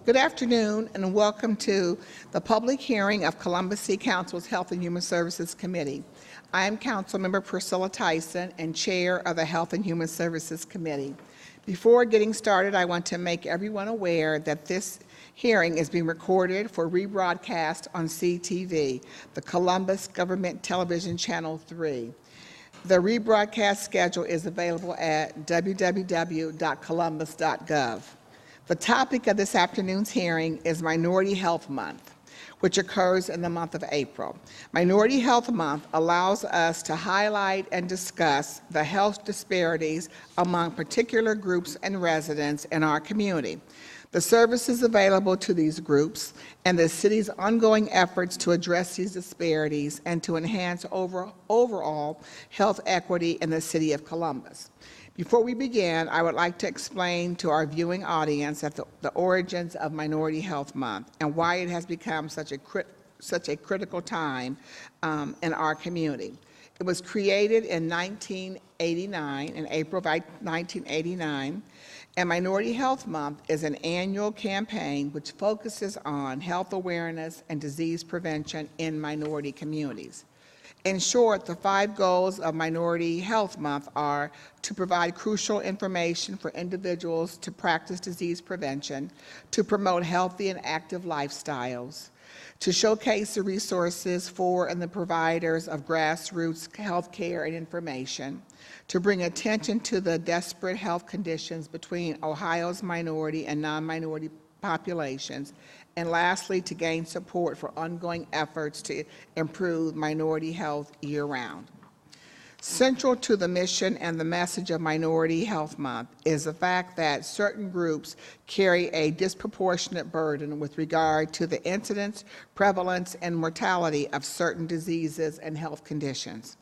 Good afternoon and welcome to the public hearing of Columbus City Council's Health and Human Services Committee. I am Councilmember Priscilla Tyson and Chair of the Health and Human Services Committee. Before getting started, I want to make everyone aware that this hearing is being recorded for rebroadcast on CTV, the Columbus Government Television Channel 3. The rebroadcast schedule is available at www.columbus.gov. The topic of this afternoon's hearing is Minority Health Month, which occurs in the month of April. Minority Health Month allows us to highlight and discuss the health disparities among particular groups and residents in our community, the services available to these groups, and the city's ongoing efforts to address these disparities and to enhance overall health equity in the city of Columbus. Before we begin, I would like to explain to our viewing audience the origins of Minority Health Month and why it has become such a critical time in our community. It was created in 1989, in April of 1989, and Minority Health Month is an annual campaign which focuses on health awareness and disease prevention in minority communities. In short, the 5 goals of Minority Health Month are to provide crucial information for individuals to practice disease prevention, to promote healthy and active lifestyles, to showcase the resources for and the providers of grassroots health care and information, to bring attention to the desperate health conditions between Ohio's minority and non-minority populations, and lastly, to gain support for ongoing efforts to improve minority health year-round. Central to the mission and the message of Minority Health Month is the fact that certain groups carry a disproportionate burden with regard to the incidence, prevalence, and mortality of certain diseases and health conditions.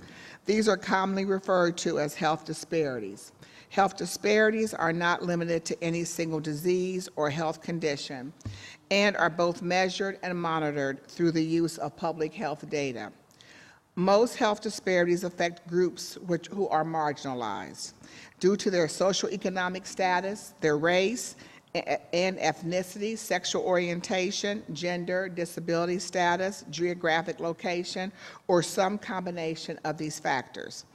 These are commonly referred to as health disparities. Health disparities are not limited to any single disease or health condition and are both measured and monitored through the use of public health data. Most health disparities affect groups who are marginalized due to their socioeconomic status, their race and ethnicity, sexual orientation, gender, disability status, geographic location, or some combination of these factors.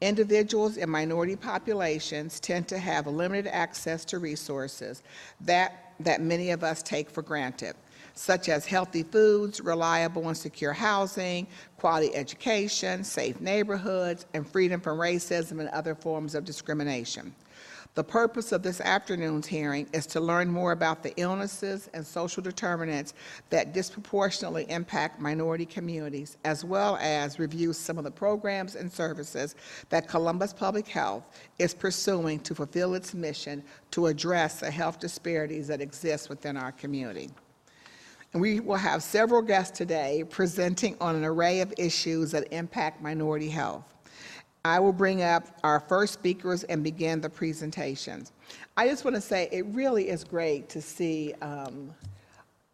Individuals in minority populations tend to have limited access to resources that many of us take for granted, such as healthy foods, reliable and secure housing, quality education, safe neighborhoods, and freedom from racism and other forms of discrimination. The purpose of this afternoon's hearing is to learn more about the illnesses and social determinants that disproportionately impact minority communities, as well as review some of the programs and services that Columbus Public Health is pursuing to fulfill its mission to address the health disparities that exist within our community. And we will have several guests today presenting on an array of issues that impact minority health. I will bring up our first speakers and begin the presentations. I just want to say it really is great to see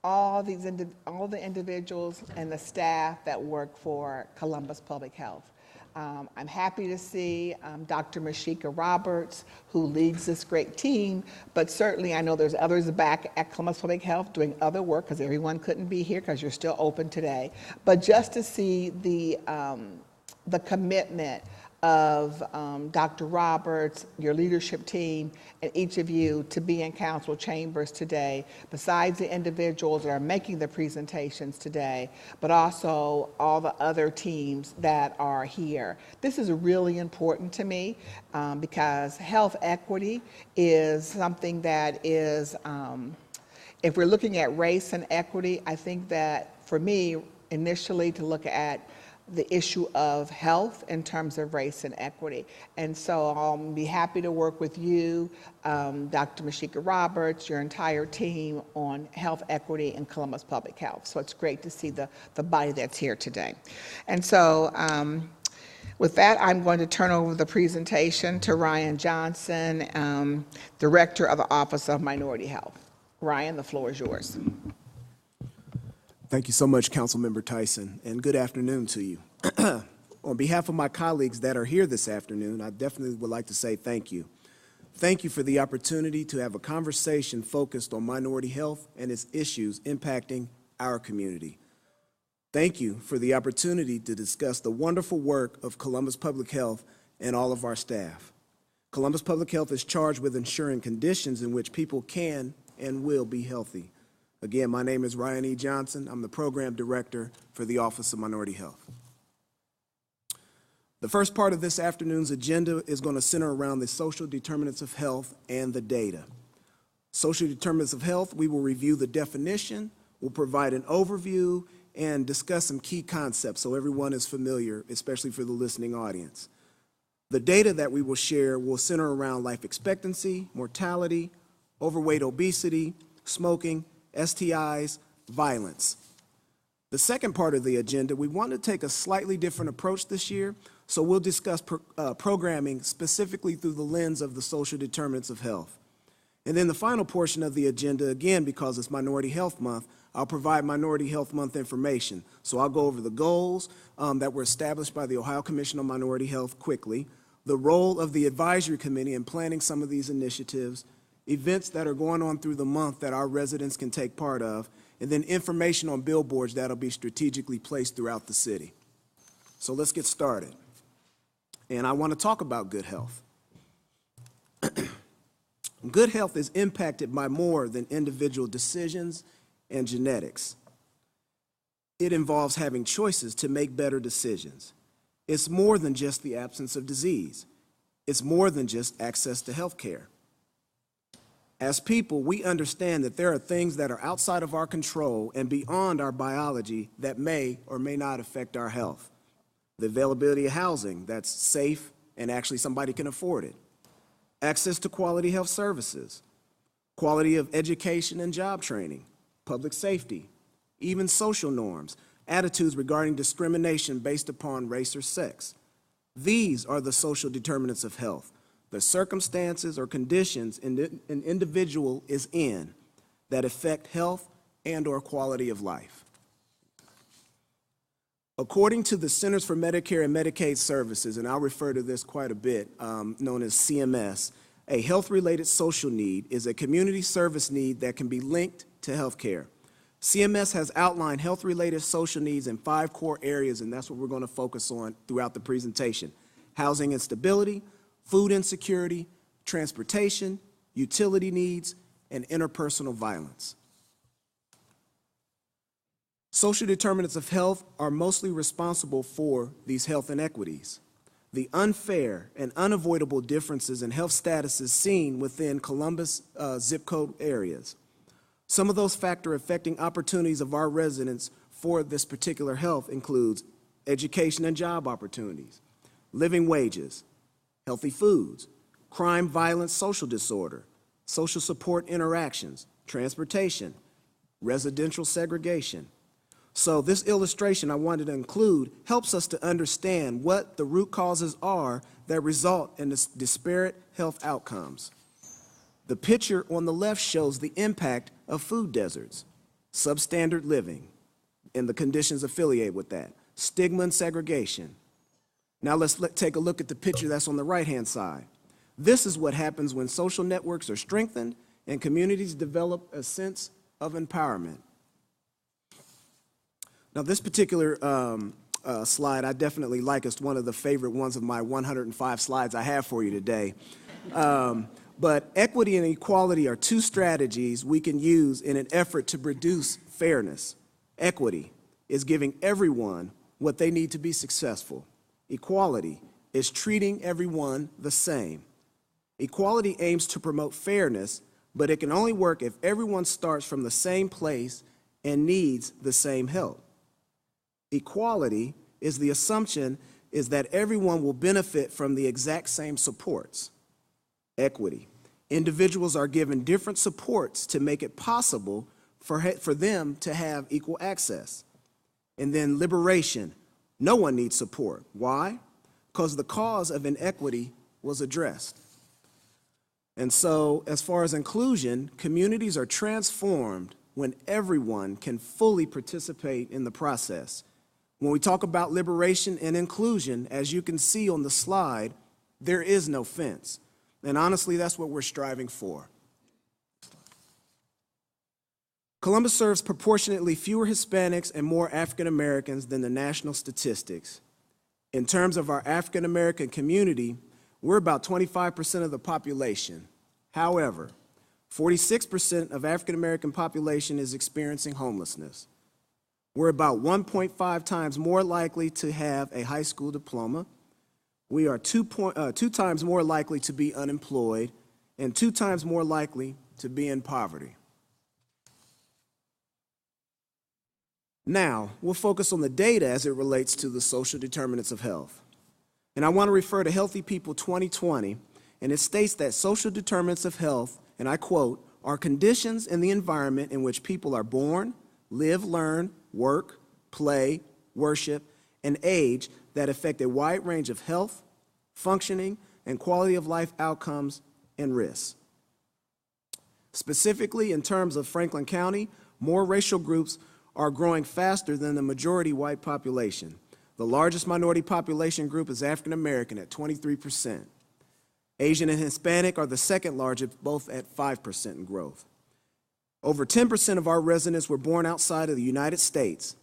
all the individuals and the staff that work for Columbus Public Health. I'm happy to see Dr. Mashika Roberts, who leads this great team, but certainly I know there's others back at Columbus Public Health doing other work because everyone couldn't be here because you're still open today. But just to see the commitment of Dr. Roberts, your leadership team, and each of you to be in council chambers today, besides the individuals that are making the presentations today, but also all the other teams that are here. This is really important to me because health equity is something that is, if we're looking at race and equity, I think that for me, initially to look at the issue of health in terms of race and equity. And so I'll be happy to work with you, Dr. Mashika Roberts, your entire team on health equity in Columbus Public Health. So it's great to see the body that's here today. And so with that, I'm going to turn over the presentation to Ryan Johnson, Director of the Office of Minority Health. Ryan, the floor is yours. Thank you so much, Councilmember Tyson, and good afternoon to you. On behalf of my colleagues that are here this afternoon, I definitely would like to say thank you. Thank you for the opportunity to have a conversation focused on minority health and its issues impacting our community. Thank you for the opportunity to discuss the wonderful work of Columbus Public Health and all of our staff. Columbus Public Health is charged with ensuring conditions in which people can and will be healthy. Again, my name is Ryan E. Johnson. I'm the Program Director for the Office of Minority Health. The first part of this afternoon's agenda is going to center around the social determinants of health and the data. Social determinants of health, we will review the definition, we'll provide an overview, and discuss some key concepts so everyone is familiar, especially for the listening audience. The data that we will share will center around life expectancy, mortality, overweight, obesity, smoking, STIs, violence. The second part of the agenda, we want to take a slightly different approach this year, so we'll discuss programming specifically through the lens of the social determinants of health. And then the final portion of the agenda, again, because it's Minority Health Month, I'll provide Minority Health Month information. So I'll go over the goals that were established by the Ohio Commission on Minority Health quickly, the role of the advisory committee in planning some of these initiatives, events that are going on through the month that our residents can take part of, and then information on billboards that'll be strategically placed throughout the city. So let's get started. And I want to talk about good health. Good health is impacted by more than individual decisions and genetics. It involves having choices to make better decisions. It's more than just the absence of disease. It's more than just access to health care. As people, we understand that there are things that are outside of our control and beyond our biology that may or may not affect our health. The availability of housing that's safe and actually somebody can afford it. Access to quality health services, quality of education and job training, public safety, even social norms, attitudes regarding discrimination based upon race or sex. These are the social determinants of health, the circumstances or conditions an individual is in that affect health and or quality of life. According to the Centers for Medicare and Medicaid Services, and I'll refer to this quite a bit, known as CMS, a health-related social need is a community service need that can be linked to health care. CMS has outlined health-related social needs in 5 core areas, and that's what we're going to focus on throughout the presentation: housing instability, food insecurity, transportation, utility needs, and interpersonal violence. Social determinants of health are mostly responsible for these health inequities, the unfair and unavoidable differences in health statuses seen within Columbus zip code areas. Some of those factors affecting opportunities of our residents for this particular health includes education and job opportunities, living wages, healthy foods, crime, violence, social disorder, social support interactions, transportation, residential segregation. So this illustration I wanted to include helps us to understand what the root causes are that result in this disparate health outcomes. The picture on the left shows the impact of food deserts, substandard living, and the conditions affiliated with that, stigma and segregation. Now let's take a look at the picture that's on the right-hand side. This is what happens when social networks are strengthened and communities develop a sense of empowerment. Now, this particular slide I definitely like. It's one of the favorite ones of my 105 slides I have for you today. But equity and equality are 2 strategies we can use in an effort to produce fairness. Equity is giving everyone what they need to be successful. Equality is treating everyone the same. Equality aims to promote fairness, but it can only work if everyone starts from the same place and needs the same help. Equality is the assumption is that everyone will benefit from the exact same supports. Equity. Individuals are given different supports to make it possible for them to have equal access. And then liberation. No one needs support. Why? Because the cause of inequity was addressed. And so, as far as inclusion, communities are transformed when everyone can fully participate in the process. When we talk about liberation and inclusion, as you can see on the slide, there is no fence. And honestly, that's what we're striving for. Columbus serves proportionately fewer Hispanics and more African Americans than the national statistics. In terms of our African American community, we're about 25% of the population. However, 46% of African American population is experiencing homelessness. We're about 1.5 times more likely to have a high school diploma. We are 2 times more likely to be unemployed and 2 times more likely to be in poverty. Now, we'll focus on the data as it relates to the social determinants of health. And I want to refer to Healthy People 2020, and it states that social determinants of health, and I quote, are conditions in the environment in which people are born, live, learn, work, play, worship, and age that affect a wide range of health, functioning, and quality of life outcomes and risks. Specifically, in terms of Franklin County, more racial groups are growing faster than the majority white population. The largest minority population group is African American at 23%. Asian and Hispanic are the second largest, both at 5% in growth. Over 10% of our residents were born outside of the United States.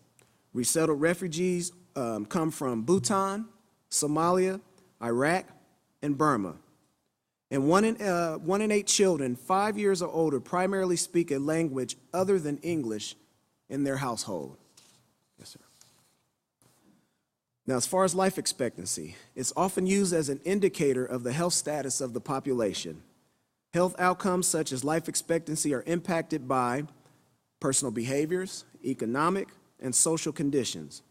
Resettled refugees come from Bhutan, Somalia, Iraq, and Burma. And one in 8 children 5 years or older primarily speak a language other than English in their household. Yes, sir. Now, as far as life expectancy, it's often used as an indicator of the health status of the population. Health outcomes such as life expectancy are impacted by personal behaviors, economic, and social conditions.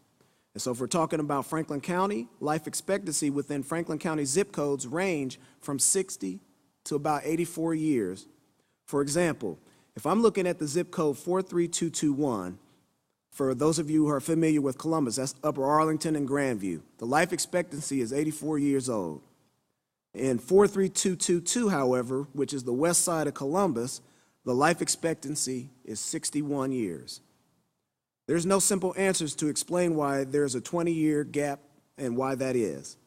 And so if we're talking about Franklin County, life expectancy within Franklin County zip codes range from 60 to about 84 years. For example, if I'm looking at the zip code 43221, for those of you who are familiar with Columbus, that's Upper Arlington and Grandview. The life expectancy is 84 years old. In 43222, however, which is the west side of Columbus, the life expectancy is 61 years. There's no simple answers to explain why there's a 20-year gap and why that is.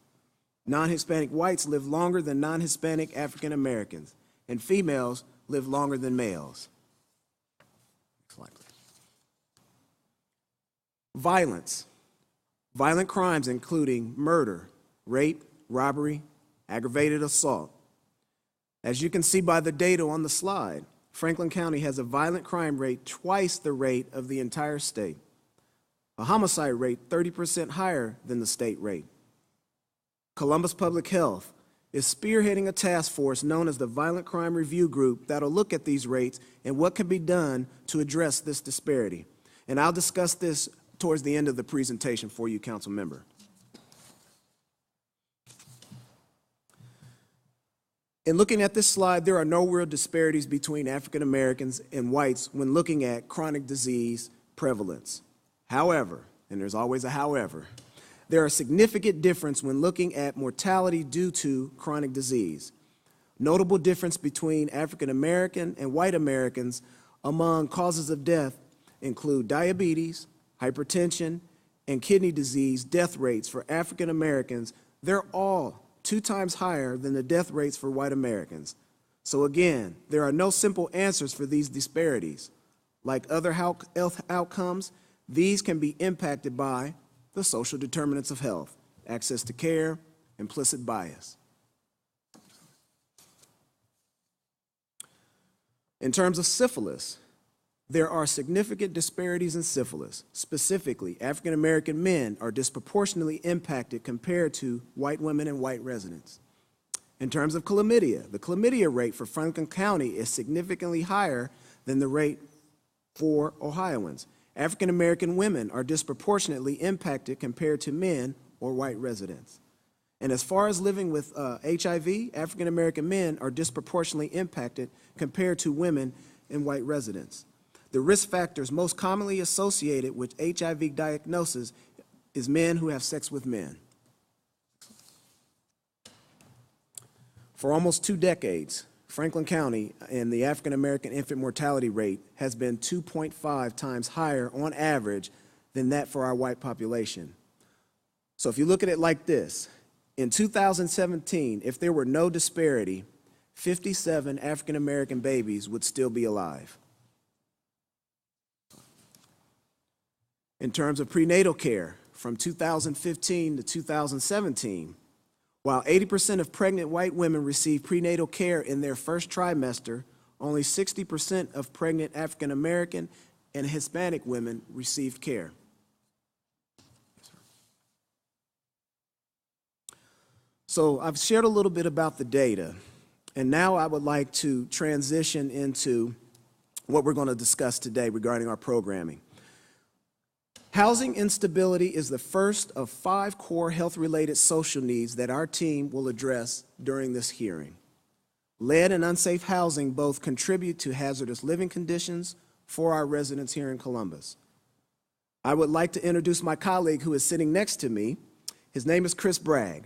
Non-Hispanic whites live longer than non-Hispanic African Americans, and females live longer than males. Violence. Violent crimes including murder, rape, robbery, aggravated assault. As you can see by the data on the slide, Franklin County has a violent crime rate twice the rate of the entire state. A homicide rate 30% higher than the state rate. Columbus Public Health is spearheading a task force known as the Violent Crime Review Group that'll look at these rates and what can be done to address this disparity. And I'll discuss this towards the end of the presentation for you, council member. In looking at this slide, there are no real disparities between African Americans and whites when looking at chronic disease prevalence. However, and there's always a however, there are significant differences when looking at mortality due to chronic disease. Notable difference between African American and white Americans among causes of death include diabetes, hypertension, and kidney disease death rates for African Americans. They're all 2 times higher than the death rates for white Americans. So again, there are no simple answers for these disparities. Like other health outcomes, these can be impacted by the social determinants of health, access to care, implicit bias. In terms of syphilis, there are significant disparities in syphilis. Specifically, African American men are disproportionately impacted compared to white women and white residents. In terms of chlamydia, the chlamydia rate for Franklin County is significantly higher than the rate for Ohioans. African American women are disproportionately impacted compared to men or white residents. And as far as living with HIV, African American men are disproportionately impacted compared to women and white residents. The risk factors most commonly associated with HIV diagnosis is men who have sex with men. For almost 2 decades, Franklin County and the African American infant mortality rate has been 2.5 times higher on average than that for our white population. So if you look at it like this, in 2017, if there were no disparity, 57 African American babies would still be alive. In terms of prenatal care, from 2015 to 2017, while 80% of pregnant white women receive prenatal care in their first trimester, only 60% of pregnant African American and Hispanic women received care. So I've shared a little bit about the data, and now I would like to transition into what we're going to discuss today regarding our programming. Housing instability is the first of 5 core health-related social needs that our team will address during this hearing. Lead and unsafe housing both contribute to hazardous living conditions for our residents here in Columbus. I would like to introduce my colleague who is sitting next to me. His name is Chris Bragg.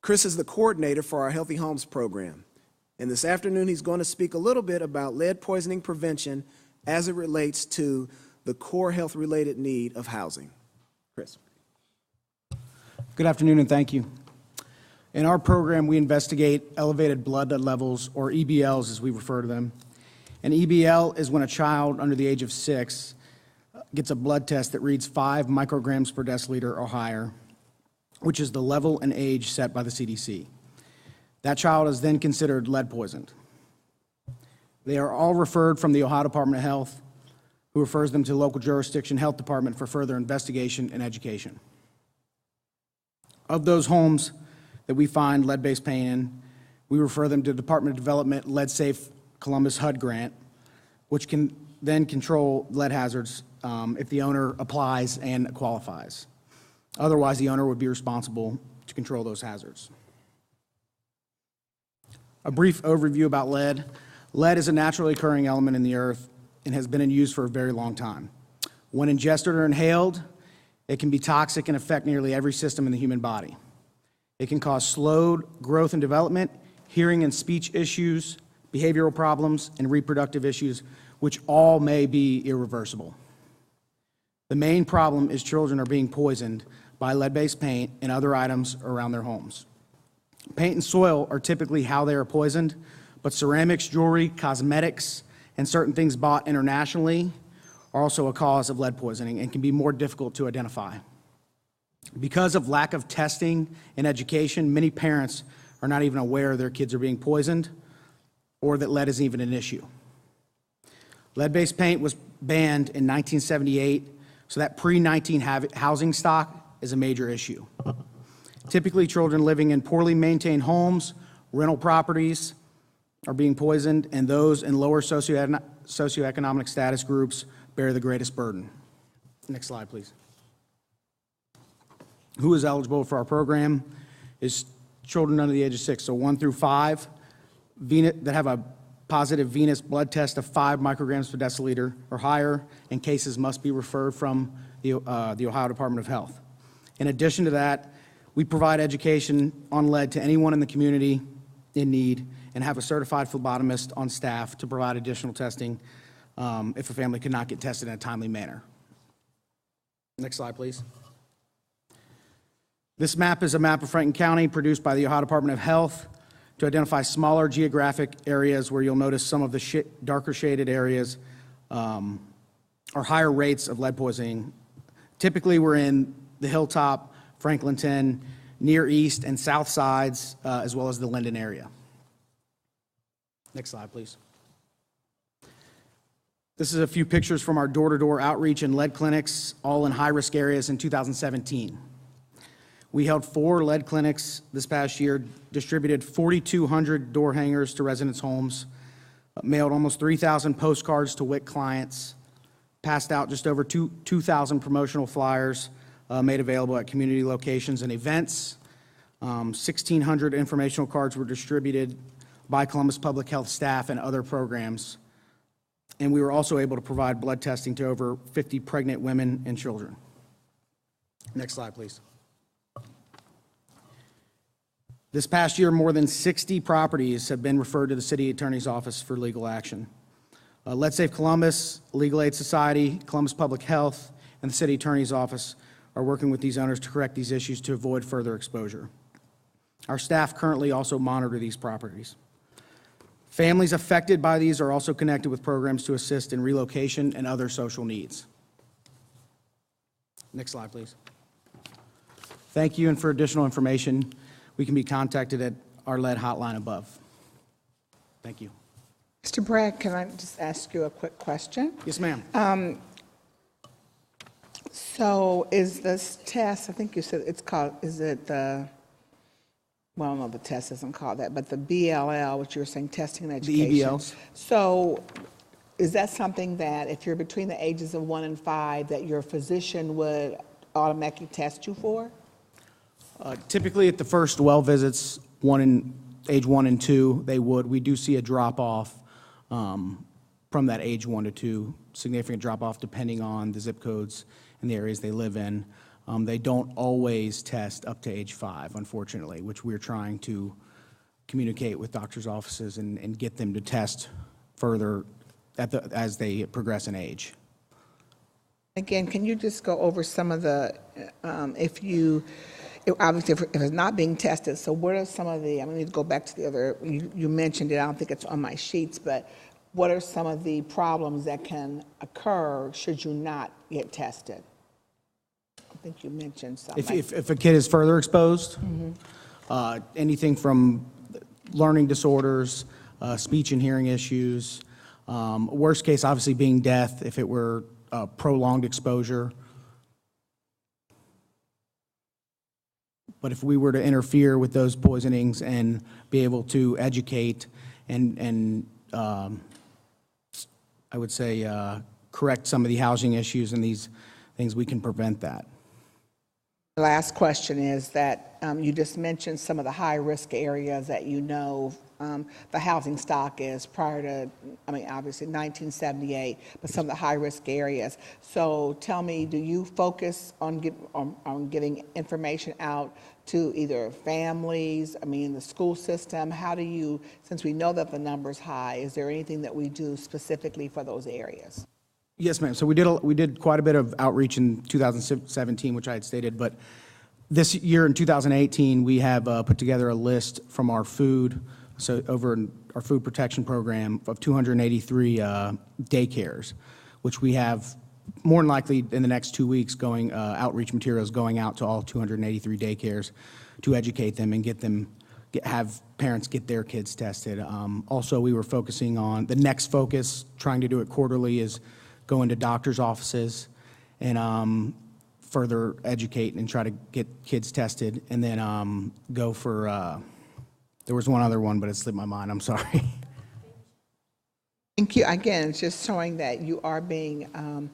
Chris is the coordinator for our Healthy Homes program. And this afternoon, he's going to speak a little bit about lead poisoning prevention as it relates to the core health-related need of housing. Chris. Good afternoon, and thank you. In our program, we investigate elevated blood levels, or EBLs as we refer to them. An EBL is when a child under the age of 6 gets a blood test that reads 5 micrograms per deciliter or higher, which is the level and age set by the CDC. That child is then considered lead poisoned. They are all referred from the Ohio Department of Health, who refers them to the local jurisdiction health department for further investigation and education. Of those homes that we find lead-based pain in, we refer them to the Department of Development Lead Safe Columbus HUD grant, which can then control lead hazards if the owner applies and qualifies. Otherwise, the owner would be responsible to control those hazards. A brief overview about lead. Lead is a naturally occurring element in the earth and has been in use for a very long time. When ingested or inhaled, it can be toxic and affect nearly every system in the human body. It can cause slowed growth and development, hearing and speech issues, behavioral problems, and reproductive issues, which all may be irreversible. The main problem is children are being poisoned by lead-based paint and other items around their homes. Paint and soil are typically how they are poisoned, but ceramics, jewelry, cosmetics, and certain things bought internationally are also a cause of lead poisoning and can be more difficult to identify. Because of lack of testing and education, many parents are not even aware their kids are being poisoned or that lead is even an issue. Lead-based paint was banned in 1978, so that pre-19 housing stock is a major issue. Typically, children living in poorly maintained homes, rental properties, are being poisoned, and those in lower socioeconomic status groups bear the greatest burden. Next slide, please. Who is eligible for our program is children under the age of 6, so 1 through 5, that have a positive venous blood test of 5 micrograms per deciliter or higher, and cases must be referred from the Ohio Department of Health. In addition to that, we provide education on lead to anyone in the community in need and have a certified phlebotomist on staff to provide additional testing if a family cannot get tested in a timely manner. Next slide, please. This map is a map of Franklin County produced by the Ohio Department of Health to identify smaller geographic areas where you'll notice some of the darker shaded areas are higher rates of lead poisoning. Typically, we're in the Hilltop, Franklinton, near east and south sides, as well as the Linden area. Next slide, please. This is a few pictures from our door-to-door outreach and lead clinics, all in high-risk areas in 2017. We held 4 lead clinics this past year, distributed 4,200 door hangers to residents' homes, mailed almost 3,000 postcards to WIC clients, passed out just over 2,000 promotional flyers made available at community locations and events. 1,600 informational cards were distributed by Columbus Public Health staff and other programs. And we were also able to provide blood testing to over 50 pregnant women and children. Next slide, please. This past year, more than 60 properties have been referred to the City Attorney's Office for legal action. Let's Save Columbus, Legal Aid Society, Columbus Public Health, and the City Attorney's Office are working with these owners to correct these issues to avoid further exposure. Our staff currently also monitor these properties. Families affected by these are also connected with programs to assist in relocation and other social needs. Next slide, please. Thank you, and for additional information, we can be contacted at our lead hotline above. Thank you. Mr. Bragg, can I just ask you a quick question? Yes, ma'am. So is this test, I think you said it's called, is it the, well, no, the test isn't called that, but the BLL, which you were saying, testing and education. The EBLs. So is that something that if you're between the ages of 1 and 5, that your physician would automatically test you for? Typically, at the first well visits, age 1 and 2, they would. We do see a drop-off from that age 1 to 2, significant drop-off depending on the zip codes and the areas they live in. They don't always test up to age 5, unfortunately, which we're trying to communicate with doctors' offices and get them to test further as they progress in age. Again, can you just go over some of the, obviously, if it's not being tested, so what are some of the, I need to go back to the other, you mentioned it, I don't think it's on my sheets, but what are some of the problems that can occur should you not get tested? I think you mentioned something. If a kid is further exposed, anything from learning disorders, speech and hearing issues, worst case obviously being death if it were prolonged exposure. But if we were to interfere with those poisonings and be able to educate and I would say correct some of the housing issues and these things, we can prevent that. The last question is that you just mentioned some of the high-risk areas that you know the housing stock is prior to, obviously 1978, but some of the high-risk areas. So tell me, do you focus on getting information out to either families, the school system? How do you, since we know that the number's high, is there anything that we do specifically for those areas? Yes, ma'am. So we did quite a bit of outreach in 2017, which I had stated, but this year in 2018, we have put together a list from our food, so over in our food protection program of 283 daycares, which we have more than likely in the next 2 weeks going, outreach materials going out to all 283 daycares to educate them and have parents get their kids tested. Also, we were focusing on, the next focus, trying to do it quarterly, is go into doctors' offices and further educate and try to get kids tested, and then go for, there was one other one, but it slipped my mind, I'm sorry. Thank you. Again, it's just showing that you are being, I'm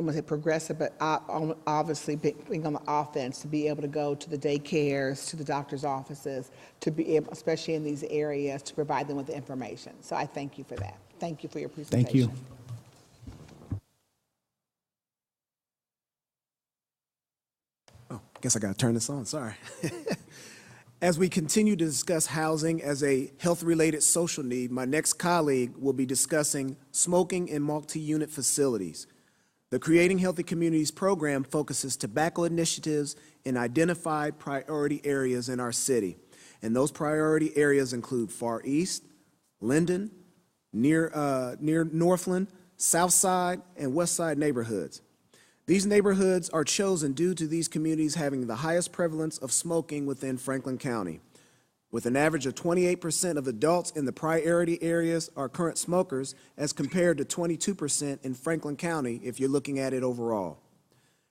going to say progressive, but obviously being on the offense to be able to go to the daycares, to the doctor's offices, to be able, especially in these areas, to provide them with the information. So I thank you for that. Thank you for your presentation. Thank you. Oh, I guess I got to turn this on, sorry. As we continue to discuss housing as a health-related social need, my next colleague will be discussing smoking in multi-unit facilities. The Creating Healthy Communities program focuses tobacco initiatives in identified priority areas in our city. And those priority areas include Far East, Linden, near Northland, South Side, and West Side neighborhoods. These neighborhoods are chosen due to these communities having the highest prevalence of smoking within Franklin County. With an average of 28% of adults in the priority areas are current smokers, as compared to 22% in Franklin County if you're looking at it overall.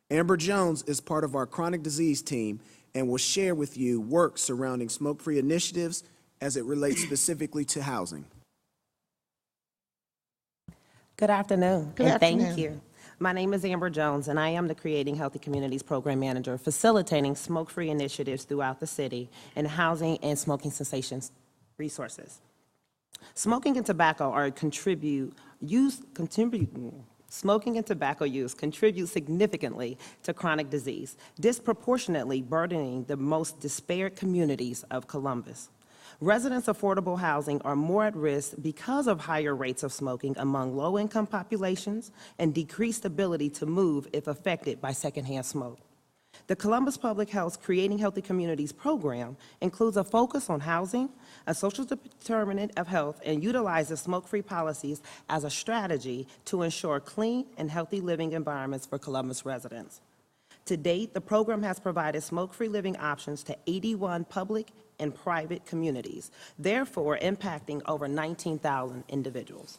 Amber Jones is part of our chronic disease team and will share with you work surrounding smoke-free initiatives as it relates specifically to housing. Good afternoon. Good afternoon. Thank you. My name is Amber Jones, and I am the Creating Healthy Communities Program Manager, facilitating smoke-free initiatives throughout the city in housing and smoking cessation resources. Smoking and tobacco smoking and tobacco use contribute significantly to chronic disease, disproportionately burdening the most disparate communities of Columbus. Residents' affordable housing are more at risk because of higher rates of smoking among low-income populations and decreased ability to move if affected by secondhand smoke. The Columbus Public Health's Creating Healthy Communities program includes a focus on housing, a social determinant of health, and utilizes smoke-free policies as a strategy to ensure clean and healthy living environments for Columbus residents. To date, the program has provided smoke-free living options to 81 public and private communities, therefore impacting over 19,000 individuals.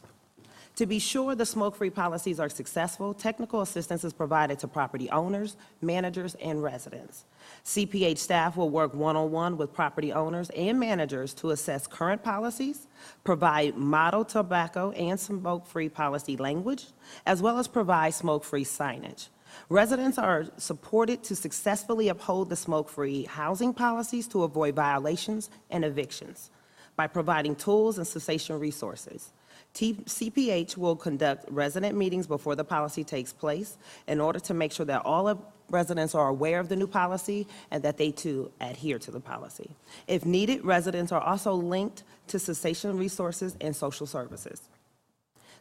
To be sure the smoke-free policies are successful, technical assistance is provided to property owners, managers, and residents. CPH staff will work one-on-one with property owners and managers to assess current policies, provide model tobacco and smoke-free policy language, as well as provide smoke-free signage. Residents are supported to successfully uphold the smoke-free housing policies to avoid violations and evictions by providing tools and cessation resources. CPH will conduct resident meetings before the policy takes place in order to make sure that all residents are aware of the new policy and that they too adhere to the policy. If needed, residents are also linked to cessation resources and social services.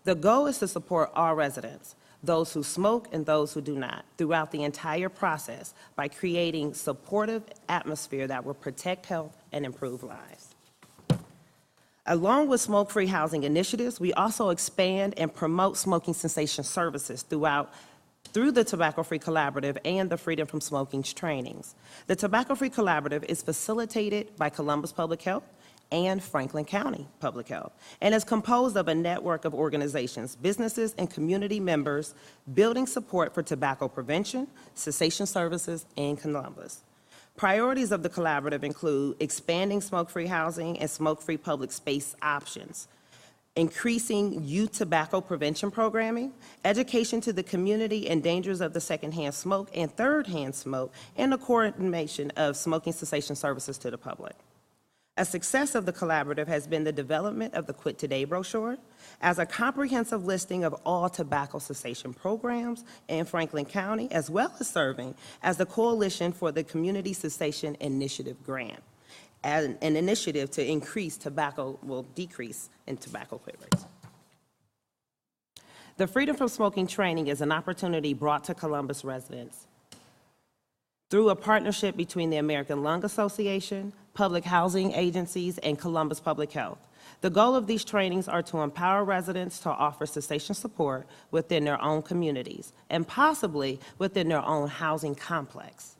The goal is to support all residents, those who smoke and those who do not, throughout the entire process by creating supportive atmosphere that will protect health and improve lives. Along with smoke-free housing initiatives, we also expand and promote smoking cessation services through the Tobacco-Free Collaborative and the Freedom from Smoking trainings. The Tobacco-Free Collaborative is facilitated by Columbus Public Health and Franklin County Public Health, and is composed of a network of organizations, businesses, and community members building support for tobacco prevention, cessation services, in Columbus. Priorities of the collaborative include expanding smoke-free housing and smoke-free public space options, increasing youth tobacco prevention programming, education to the community and dangers of the secondhand smoke and third-hand smoke, and the coordination of smoking cessation services to the public. A success of the collaborative has been the development of the Quit Today brochure as a comprehensive listing of all tobacco cessation programs in Franklin County, as well as serving as the Coalition for the Community Cessation Initiative grant, an initiative to decrease in tobacco quit rates. The Freedom from Smoking training is an opportunity brought to Columbus residents through a partnership between the American Lung Association, public housing agencies, and Columbus Public Health. The goal of these trainings are to empower residents to offer cessation support within their own communities and possibly within their own housing complex.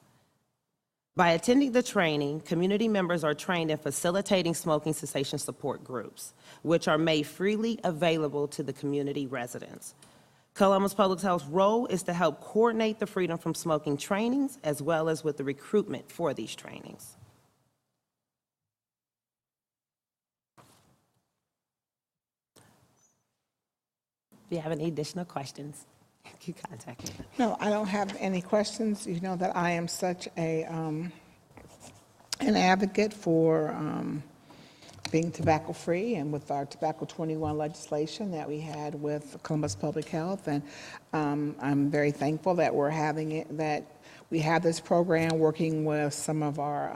By attending the training, community members are trained in facilitating smoking cessation support groups, which are made freely available to the community residents. Columbus Public Health's role is to help coordinate the Freedom from Smoking trainings as well as with the recruitment for these trainings. If you have any additional questions, you contact me. No, I don't have any questions. You know that I am such an advocate for being tobacco-free, and with our Tobacco 21 legislation that we had with Columbus Public Health, and I'm very thankful that we're having it, that we have this program working with some of our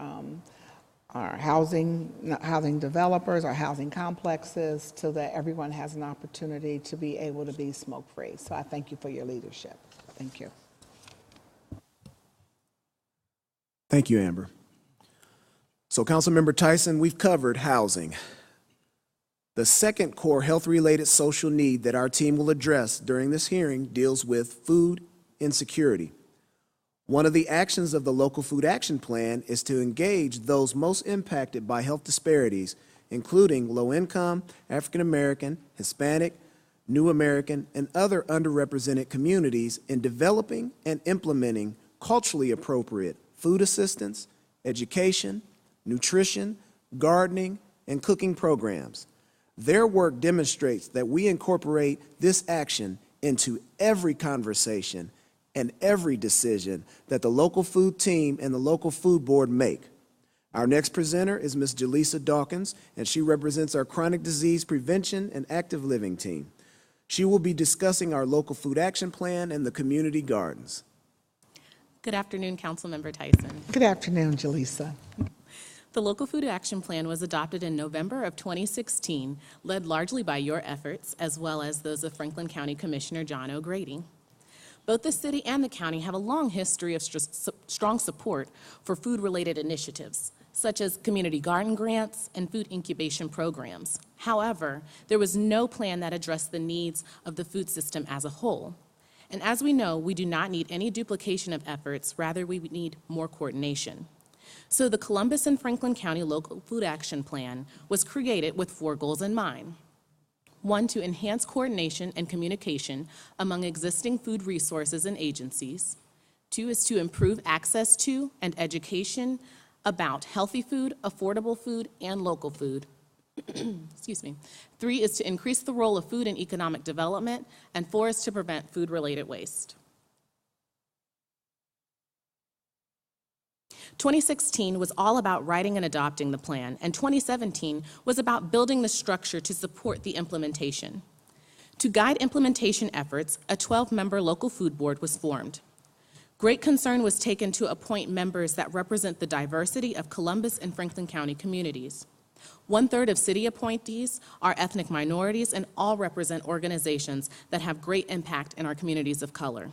housing developers, our housing complexes, so that everyone has an opportunity to be able to be smoke-free. So I thank you for your leadership. Thank you. Thank you, Amber. So, Councilmember Tyson, we've covered housing. The second core health-related social need that our team will address during this hearing deals with food insecurity. One of the actions of the Local Food Action Plan is to engage those most impacted by health disparities, including low-income, African-American, Hispanic, New American, and other underrepresented communities in developing and implementing culturally appropriate food assistance, education, nutrition, gardening, and cooking programs. Their work demonstrates that we incorporate this action into every conversation and every decision that the local food team and the local food board make. Our next presenter is Ms. Jaleesa Dawkins, and she represents our chronic disease prevention and active living team. She will be discussing our local food action plan and the community gardens. Good afternoon, Councilmember Tyson. Good afternoon, Jaleesa. The Local Food Action Plan was adopted in November of 2016, led largely by your efforts, as well as those of Franklin County Commissioner John O'Grady. Both the city and the county have a long history of strong support for food-related initiatives, such as community garden grants and food incubation programs. However, there was no plan that addressed the needs of the food system as a whole. And as we know, we do not need any duplication of efforts, rather we need more coordination. So the Columbus and Franklin County Local Food Action Plan was created with 4 goals in mind. 1, to enhance coordination and communication among existing food resources and agencies. 2 is to improve access to and education about healthy food, affordable food, and local food. Excuse me. 3 is to increase the role of food in economic development, and 4 is to prevent food-related waste. 2016 was all about writing and adopting the plan, and 2017 was about building the structure to support the implementation. To guide implementation efforts, a 12-member local food board was formed. Great concern was taken to appoint members that represent the diversity of Columbus and Franklin County communities. 1/3 of city appointees are ethnic minorities, and all represent organizations that have great impact in our communities of color.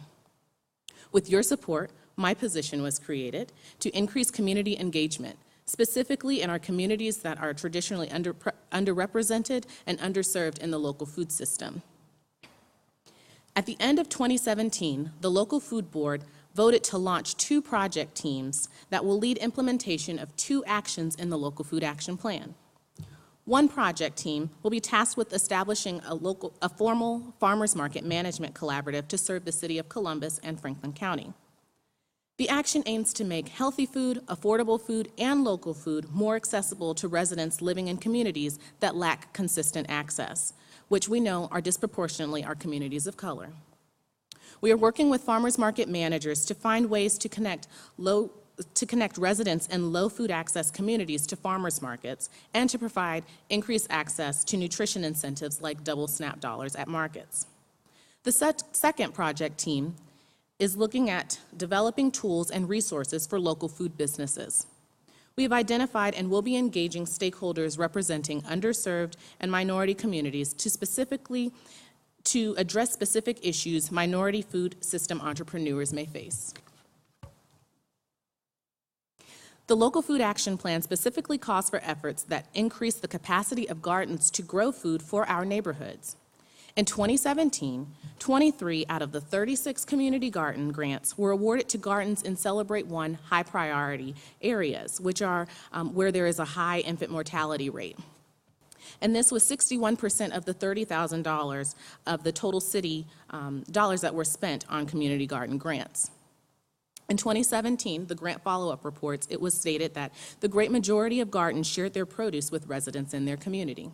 With your support, my position was created to increase community engagement, specifically in our communities that are traditionally underrepresented and underserved in the local food system. At the end of 2017, the local food board voted to launch 2 project teams that will lead implementation of 2 actions in the local food action plan. One project team will be tasked with establishing a formal farmers market management collaborative to serve the city of Columbus and Franklin County. The action aims to make healthy food, affordable food, and local food more accessible to residents living in communities that lack consistent access, which we know are disproportionately our communities of color. We are working with farmers market managers to find ways to connect residents in low food access communities to farmers markets, and to provide increased access to nutrition incentives like double SNAP dollars at markets. The second project team is looking at developing tools and resources for local food businesses. We have identified and will be engaging stakeholders representing underserved and minority communities to address specific issues minority food system entrepreneurs may face. The Local Food Action Plan specifically calls for efforts that increase the capacity of gardens to grow food for our neighborhoods. In 2017, 23 out of the 36 community garden grants were awarded to gardens in Celebrate One high priority areas, which are where there is a high infant mortality rate. And this was 61% of the $30,000 of the total city dollars that were spent on community garden grants. In 2017, the grant follow-up reports, it was stated that the great majority of gardens shared their produce with residents in their community.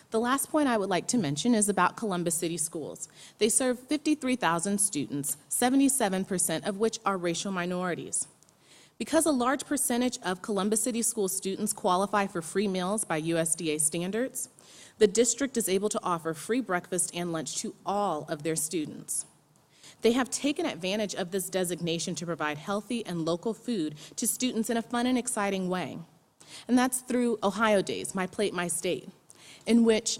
The last point I would like to mention is about Columbus City Schools. They serve 53,000 students, 77% of which are racial minorities. Because a large percentage of Columbus City School students qualify for free meals by USDA standards, the district is able to offer free breakfast and lunch to all of their students. They have taken advantage of this designation to provide healthy and local food to students in a fun and exciting way. And that's through Ohio Days, My Plate, My State, in which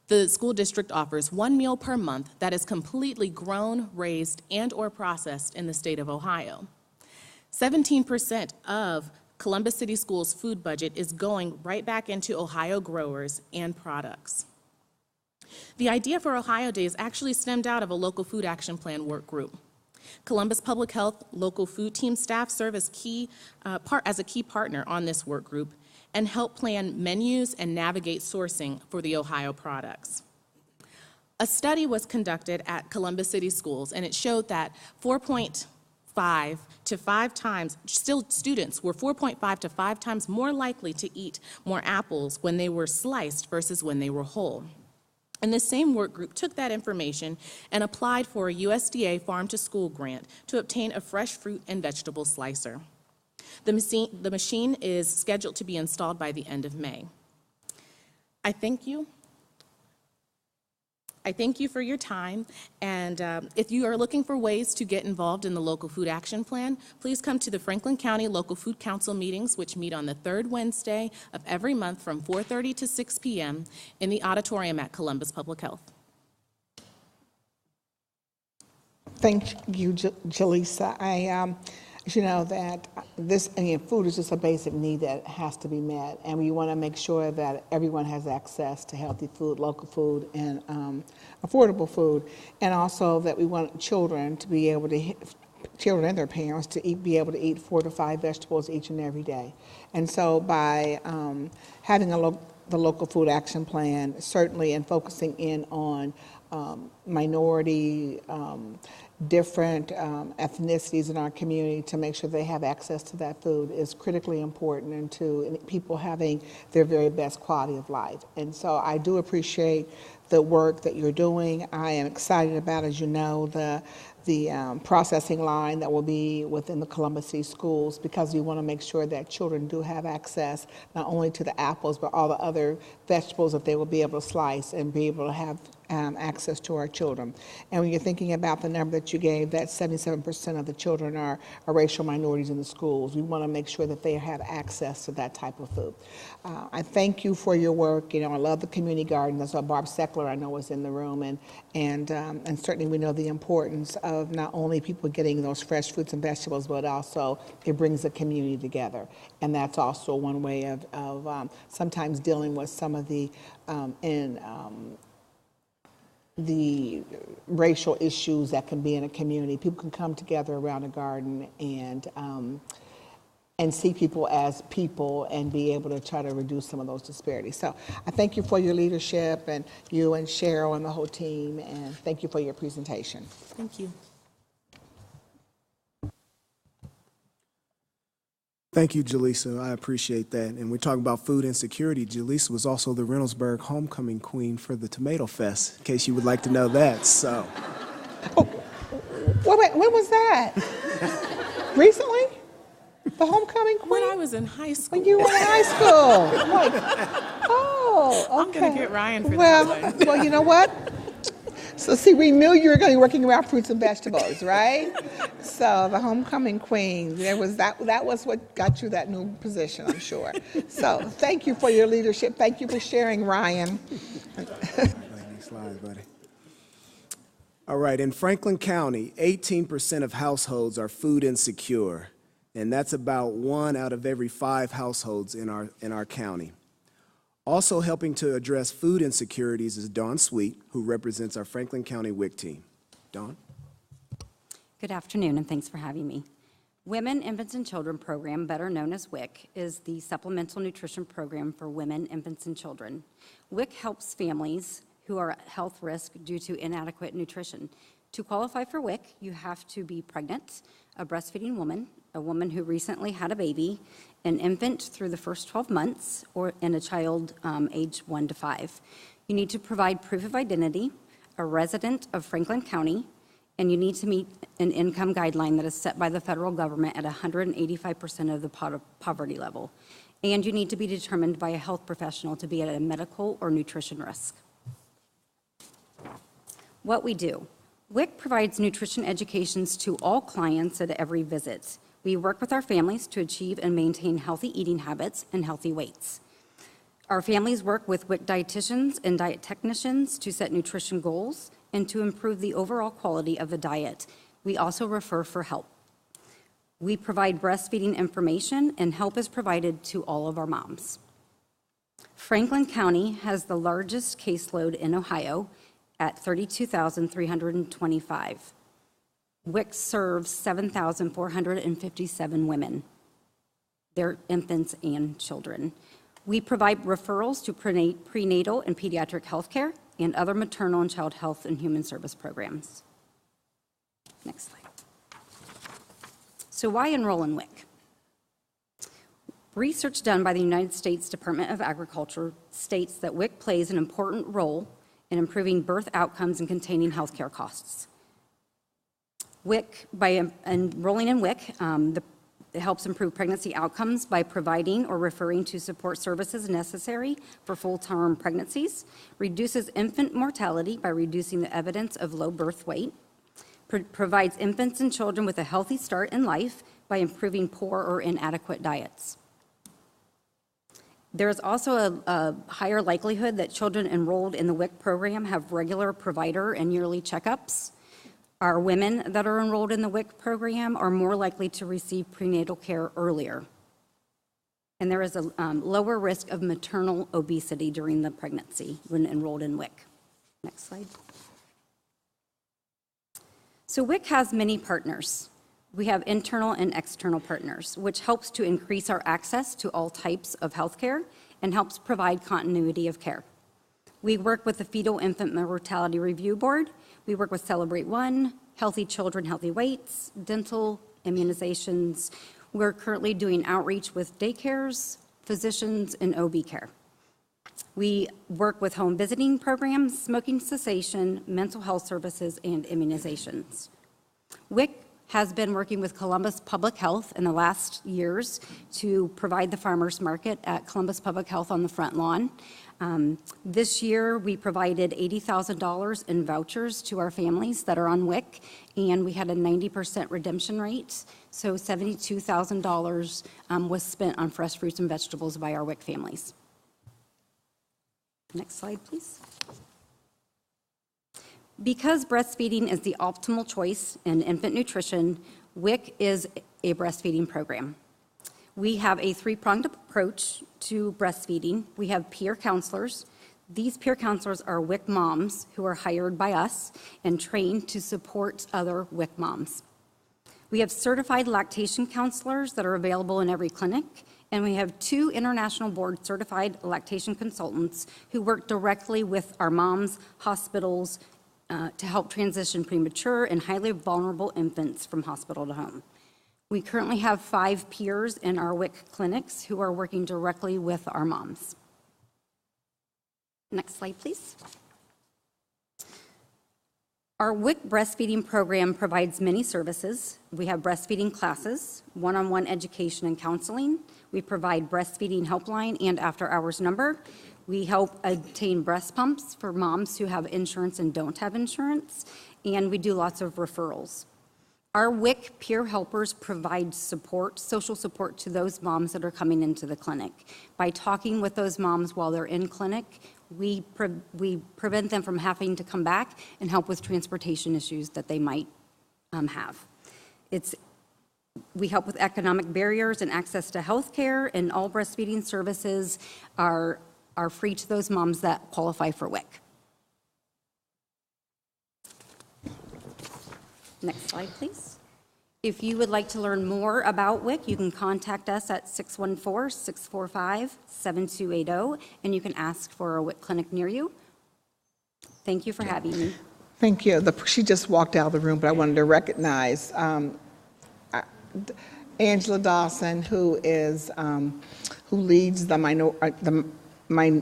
the school district offers 1 meal per month that is completely grown, raised, and/or processed in the state of Ohio. 17% of Columbus City Schools' food budget is going right back into Ohio growers and products. The idea for Ohio Days actually stemmed out of a local food action plan work group. Columbus Public Health local food team staff serve as a key partner on this work group and help plan menus and navigate sourcing for the Ohio products. A study was conducted at Columbus City Schools, and it showed that 4.5 to 5 times, students were 4.5 to 5 times more likely to eat more apples when they were sliced versus when they were whole. And the same work group took that information and applied for a USDA Farm to School grant to obtain a fresh fruit and vegetable slicer. The machine is scheduled to be installed by the end of May. I thank you. I thank you for your time, and if you are looking for ways to get involved in the Local Food Action Plan, please come to the Franklin County Local Food Council meetings, which meet on the 3rd Wednesday of every month from 4:30 to 6 p.m. in the auditorium at Columbus Public Health. Thank you, Jaleesa. As you know, that food is just a basic need that has to be met, and we want to make sure that everyone has access to healthy food, local food, and affordable food, and also that we want children to be able to, children and their parents to be able to eat 4 to 5 vegetables each and every day. And so by having the local food action plan, certainly, and focusing in on minority, different ethnicities in our community to make sure they have access to that food is critically important, and to people having their very best quality of life. And so I do appreciate the work that you're doing. I am excited about, as you know, the processing line that will be within the Columbus City schools, because we want to make sure that children do have access not only to the apples but all the other vegetables that they will be able to slice and be able to have access to our children. And when you're thinking about the number that you gave, that 77% of the children are racial minorities in the schools, we want to make sure that they have access to that type of food. I thank you for your work. You know, I love the community garden. That's why Barb Seckler, I know, is in the room, and certainly we know the importance of not only people getting those fresh fruits and vegetables, but also it brings the community together. And that's also one way of sometimes dealing with some of the racial issues that can be in a community. People can come together around a garden and see people as people and be able to try to reduce some of those disparities. So I thank you for your leadership, and you and Cheryl and the whole team, and thank you for your presentation. Thank you. Thank you, Jaleesa. I appreciate that. And we're talking about food insecurity. Jaleesa was also the Reynoldsburg homecoming queen for the Tomato Fest, in case you would like to know that. So. Oh, wait, when was that? Recently? The homecoming queen? When I was in high school. When you were in high school. I'm like, oh, okay. I'm going to get Ryan for that one. Well, you know what? So see, we knew you were going to be working around fruits and vegetables, right? So the homecoming queen, that was what got you that new position, I'm sure. So thank you for your leadership. Thank you for sharing, Ryan. Next slide, buddy. All right, in Franklin County, 18% of households are food insecure, and that's about 1 out of every 5 households in our county. Also helping to address food insecurities is Dawn Sweet, who represents our Franklin County WIC team. Dawn? Good afternoon, and thanks for having me. Women, Infants, and Children program, better known as WIC, is the supplemental nutrition program for women, infants, and children. WIC helps families who are at health risk due to inadequate nutrition. To qualify for WIC, you have to be pregnant, a breastfeeding woman, a woman who recently had a baby, an infant through the first 12 months, and a child age 1 to 5. You need to provide proof of identity, a resident of Franklin County, and you need to meet an income guideline that is set by the federal government at 185% of the poverty level. And you need to be determined by a health professional to be at a medical or nutrition risk. What we do. WIC provides nutrition educations to all clients at every visit. We work with our families to achieve and maintain healthy eating habits and healthy weights. Our families work with WIC dietitians and diet technicians to set nutrition goals and to improve the overall quality of the diet. We also refer for help. We provide breastfeeding information, and help is provided to all of our moms. Franklin County has the largest caseload in Ohio at 32,325. WIC serves 7,457 women, their infants and children. We provide referrals to prenatal and pediatric health care and other maternal and child health and human service programs. Next slide. So why enroll in WIC? Research done by the United States Department of Agriculture states that WIC plays an important role in improving birth outcomes and containing healthcare costs. WIC, by enrolling in WIC, it helps improve pregnancy outcomes by providing or referring to support services necessary for full-term pregnancies, reduces infant mortality by reducing the evidence of low birth weight, provides infants and children with a healthy start in life by improving poor or inadequate diets. There is also a higher likelihood that children enrolled in the WIC program have regular provider and yearly checkups. Our women that are enrolled in the WIC program are more likely to receive prenatal care earlier. And there is a lower risk of maternal obesity during the pregnancy when enrolled in WIC. Next slide. So WIC has many partners. We have internal and external partners, which helps to increase our access to all types of healthcare and helps provide continuity of care. We work with the Fetal Infant Mortality Review Board. We work with Celebrate One, Healthy Children, Healthy Weights, dental, immunizations. We're currently doing outreach with daycares, physicians, and OB care. We work with home visiting programs, smoking cessation, mental health services, and immunizations. WIC has been working with Columbus Public Health in the last years to provide the farmers market at Columbus Public Health on the front lawn. This year, we provided $80,000 in vouchers to our families that are on WIC, and we had a 90% redemption rate. So $72,000 was spent on fresh fruits and vegetables by our WIC families. Next slide, please. Because breastfeeding is the optimal choice in infant nutrition, WIC is a breastfeeding program. We have a three-pronged approach to breastfeeding. We have peer counselors. These peer counselors are WIC moms who are hired by us and trained to support other WIC moms. We have certified lactation counselors that are available in every clinic, and we have 2 international board certified lactation consultants who work directly with our moms, hospitals, to help transition premature and highly vulnerable infants from hospital to home. We currently have 5 peers in our WIC clinics who are working directly with our moms. Next slide, please. Our WIC breastfeeding program provides many services. We have breastfeeding classes, one-on-one education and counseling. We provide breastfeeding helpline and after-hours number. We help obtain breast pumps for moms who have insurance and don't have insurance, and we do lots of referrals. Our WIC peer helpers provide support, social support to those moms that are coming into the clinic. By talking with those moms while they're in clinic, we prevent them from having to come back and help with transportation issues that they might have. We help with economic barriers and access to health care, and all breastfeeding services are free to those moms that qualify for WIC. Next slide, please. If you would like to learn more about WIC, you can contact us at 614-645-7280, and you can ask for a WIC clinic near you. Thank you for having me. Thank you. She just walked out of the room, but I wanted to recognize Angela Dawson, who leads the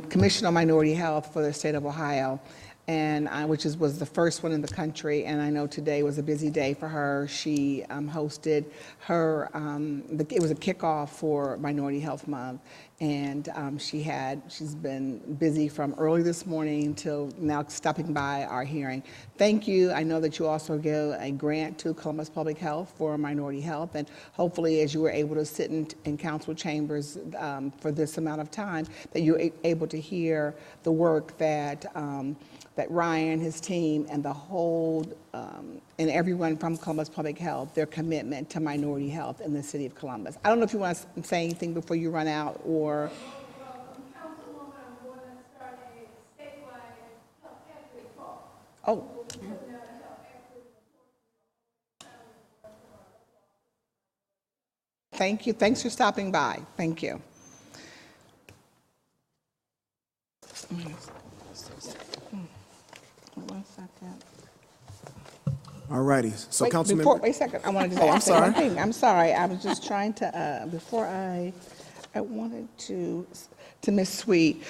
Commission on Minority Health for the state of Ohio, and was the first one in the country. And I know today was a busy day for her. She hosted her, it was a kickoff for Minority Health Month, and she's been busy from early this morning till now stopping by our hearing. Thank you. I know that you also give a grant to Columbus Public Health for minority health, and hopefully as you were able to sit in council chambers for this amount of time, that you're able to hear the work that Ryan, his team, and the whole, and everyone from Columbus Public Health, their commitment to minority health in the city of Columbus. I don't know if you want to say anything before you run out, or. Oh. Thank you. Thanks for stopping by. Thank you. All righty. So, Councilman. Wait a second. I wanted to say one thing. I'm sorry. I was just trying to, before I wanted to Ms. Sweet.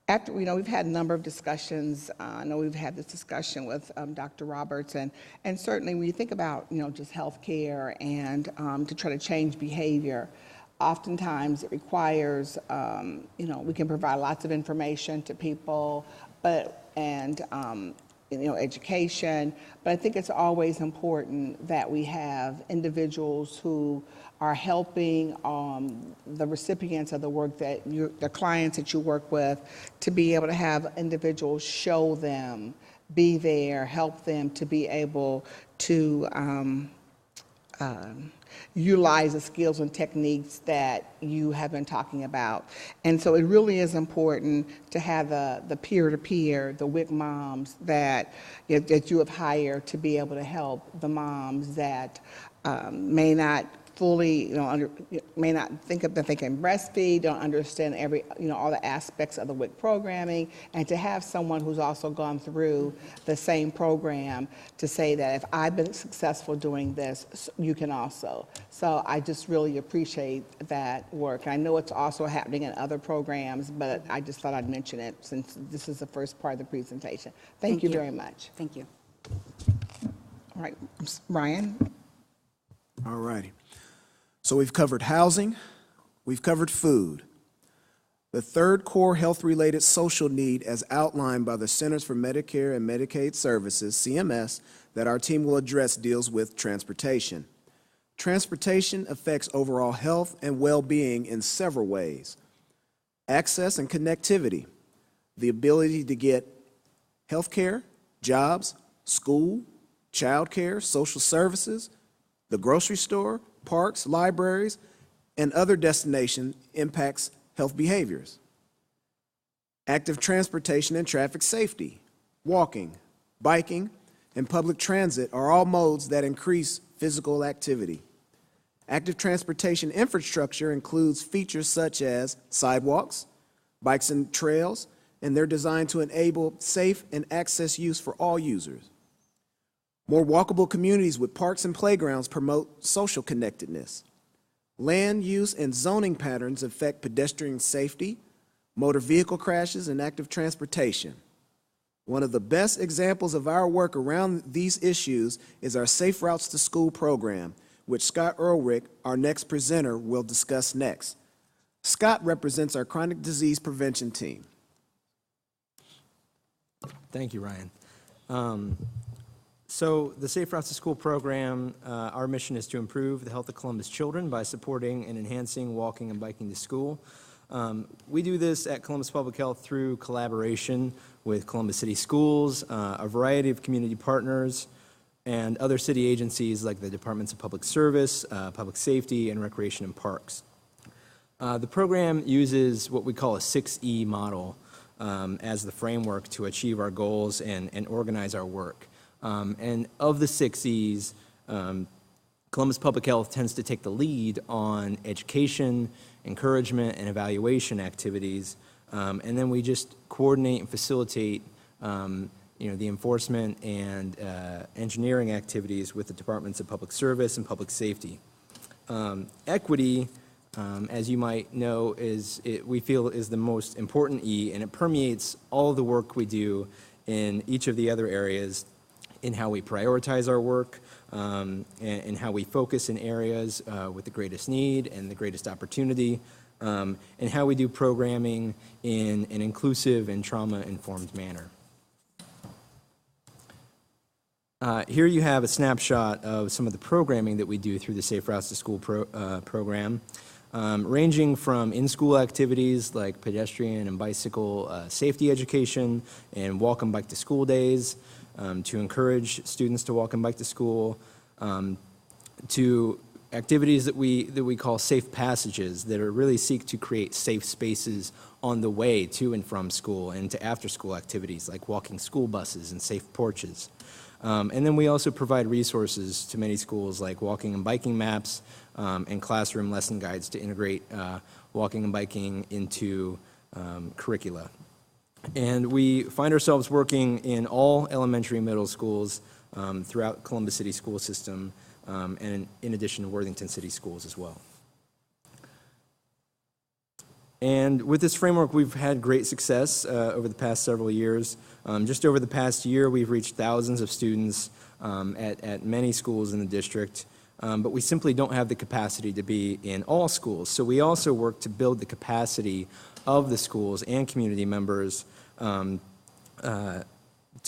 After, we've had a number of discussions. I know we've had this discussion with Dr. Roberts, and certainly when you think about, just health care and to try to change behavior, oftentimes it requires, we can provide lots of information to people, education, but I think it's always important that we have individuals who are helping the recipients of the work the clients that you work with, to be able to have individuals show them be there, help them to be able to utilize the skills and techniques that you have been talking about. And so it really is important to have the peer-to-peer, the WIC moms that you have hired to be able to help the moms that may not fully, may not think that they can breastfeed, don't understand all the aspects of the WIC programming, and to have someone who's also gone through the same program to say that if I've been successful doing this, you can also. So I just really appreciate that work. I know it's also happening in other programs, but I just thought I'd mention it since this is the first part of the presentation. Thank you very much. Thank you. All right, Ryan. All righty. So we've covered housing, we've covered food. The third core health-related social need as outlined by the Centers for Medicare and Medicaid Services, CMS, that our team will address deals with transportation. Transportation affects overall health and well-being in several ways. Access and connectivity, the ability to get health care, jobs, school, child care, social services, the grocery store, parks, libraries, and other destinations impacts health behaviors. Active transportation and traffic safety, walking, biking, and public transit are all modes that increase physical activity. Active transportation infrastructure includes features such as sidewalks, bikes and trails, and they're designed to enable safe and access use for all users. More walkable communities with parks and playgrounds promote social connectedness. Land use and zoning patterns affect pedestrian safety, motor vehicle crashes, and active transportation. One of the best examples of our work around these issues is our Safe Routes to School program, which Scott Ehrlich, our next presenter, will discuss next. Scott represents our chronic disease prevention team. Thank you, Ryan. So the Safe Routes to School program, our mission is to improve the health of Columbus children by supporting and enhancing walking and biking to school. We do this at Columbus Public Health through collaboration with Columbus City Schools, a variety of community partners, and other city agencies like the Departments of Public Service, Public Safety, and Recreation and Parks. The program uses what we call a 6E model as the framework to achieve our goals and organize our work. And of the 6 E's, Columbus Public Health tends to take the lead on education, encouragement, and evaluation activities. And then we just coordinate and facilitate the enforcement and engineering activities with the Departments of Public Service and Public Safety. Equity, as you might know, we feel is the most important E, and it permeates all of the work we do in each of the other areas, in how we prioritize our work, and how we focus in areas with the greatest need and the greatest opportunity, and how we do programming in an inclusive and trauma-informed manner. Here you have a snapshot of some of the programming that we do through the Safe Routes to School program, ranging from in-school activities like pedestrian and bicycle safety education and walk and bike to school days, to encourage students to walk and bike to school, to activities that we call safe passages that really seek to create safe spaces on the way to and from school, and to after-school activities like walking school buses and safe porches. And then we also provide resources to many schools like walking and biking maps and classroom lesson guides to integrate walking and biking into curricula. And we find ourselves working in all elementary and middle schools throughout Columbus City school system, and in addition to Worthington City schools as well. And with this framework, we've had great success over the past several years. Just over the past year, we've reached thousands of students at many schools in the district, but we simply don't have the capacity to be in all schools. So we also work to build the capacity of the schools and community members to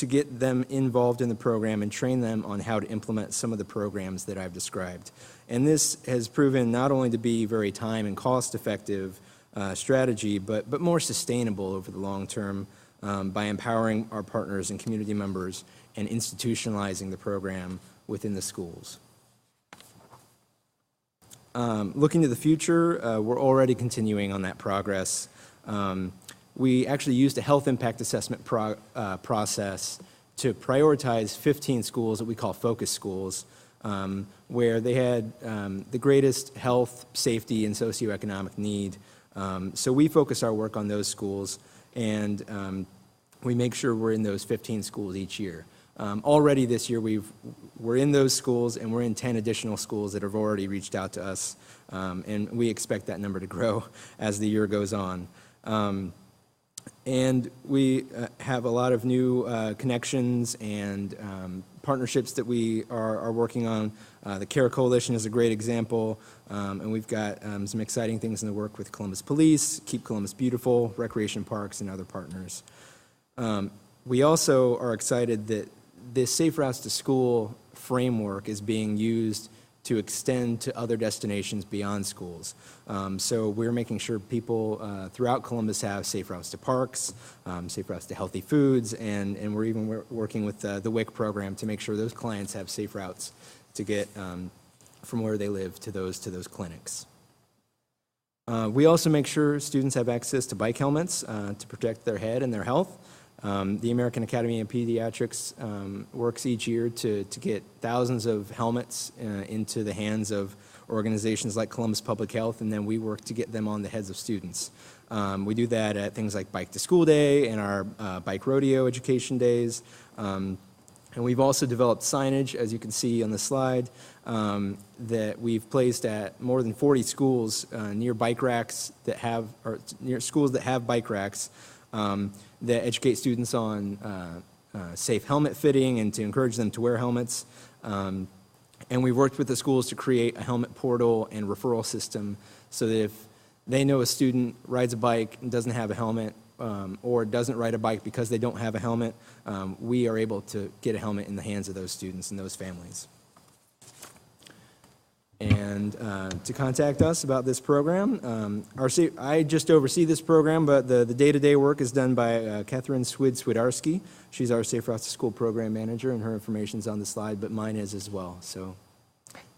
get them involved in the program and train them on how to implement some of the programs that I've described. And this has proven not only to be very time and cost effective strategy, but more sustainable over the long term. by empowering our partners and community members and institutionalizing the program within the schools. Looking to the future, we're already continuing on that progress. We actually used a health impact assessment process to prioritize 15 schools that we call focus schools, where they had the greatest health, safety, and socioeconomic need. So we focus our work on those schools, and we make sure we're in those 15 schools each year. Already this year, we're in those schools, and we're in 10 additional schools that have already reached out to us, and we expect that number to grow as the year goes on. And we have a lot of new connections and partnerships that we are working on. The CARE Coalition is a great example, and we've got some exciting things in the work with Columbus Police, Keep Columbus Beautiful, Recreation Parks, and other partners. We also are excited that this Safe Routes to School framework is being used to extend to other destinations beyond schools. So we're making sure people throughout Columbus have safe routes to parks, safe routes to healthy foods, and we're even working with the WIC program to make sure those clients have safe routes to get from where they live to those clinics. We also make sure students have access to bike helmets to protect their head and their health. The American Academy of Pediatrics works each year to get thousands of helmets into the hands of organizations like Columbus Public Health, and then we work to get them on the heads of students. We do that at things like Bike to School Day and our bike rodeo education days. And we've also developed signage, as you can see on the slide, that we've placed at more than 40 schools near bike racks that have, or near schools that have bike racks, that educate students on safe helmet fitting and to encourage them to wear helmets. And we've worked with the schools to create a helmet portal and referral system so that if they know a student rides a bike and doesn't have a helmet, or doesn't ride a bike because they don't have a helmet, we are able to get a helmet in the hands of those students and those families. And to contact us about this program, I just oversee this program, but the day-to-day work is done by Catherine Swidarski. She's our Safe Routes to School program manager, and her information's on the slide, but mine is as well. So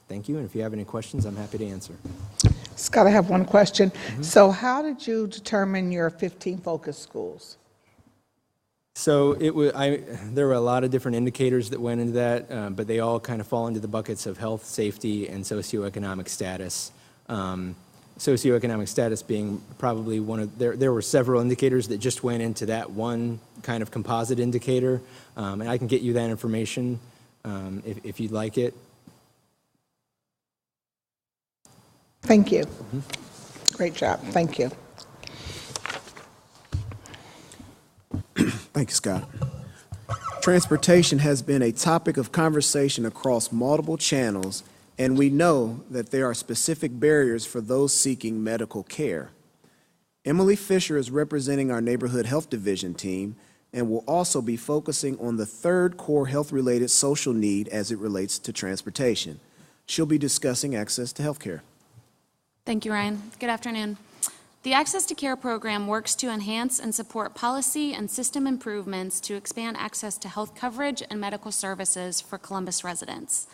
thank you, and if you have any questions, I'm happy to answer. Scott, I have one question. So how did you determine your 15 focus schools? So there were a lot of different indicators that went into that, but they all kind of fall into the buckets of health, safety, and socioeconomic status. Socioeconomic status being probably one of, there were several indicators that just went into that one kind of composite indicator, and I can get you that information if you'd like it. Thank you. Great job. Thank you. Thank you, Scott. Transportation has been a topic of conversation across multiple channels, and we know that there are specific barriers for those seeking medical care. Emily Fisher is representing our Neighborhood Health Division team and will also be focusing on the third core health-related social need as it relates to transportation. She'll be discussing access to health care. Thank you, Ryan. Good afternoon. The Access to Care program works to enhance and support policy and system improvements to expand access to health coverage and medical services for Columbus residents.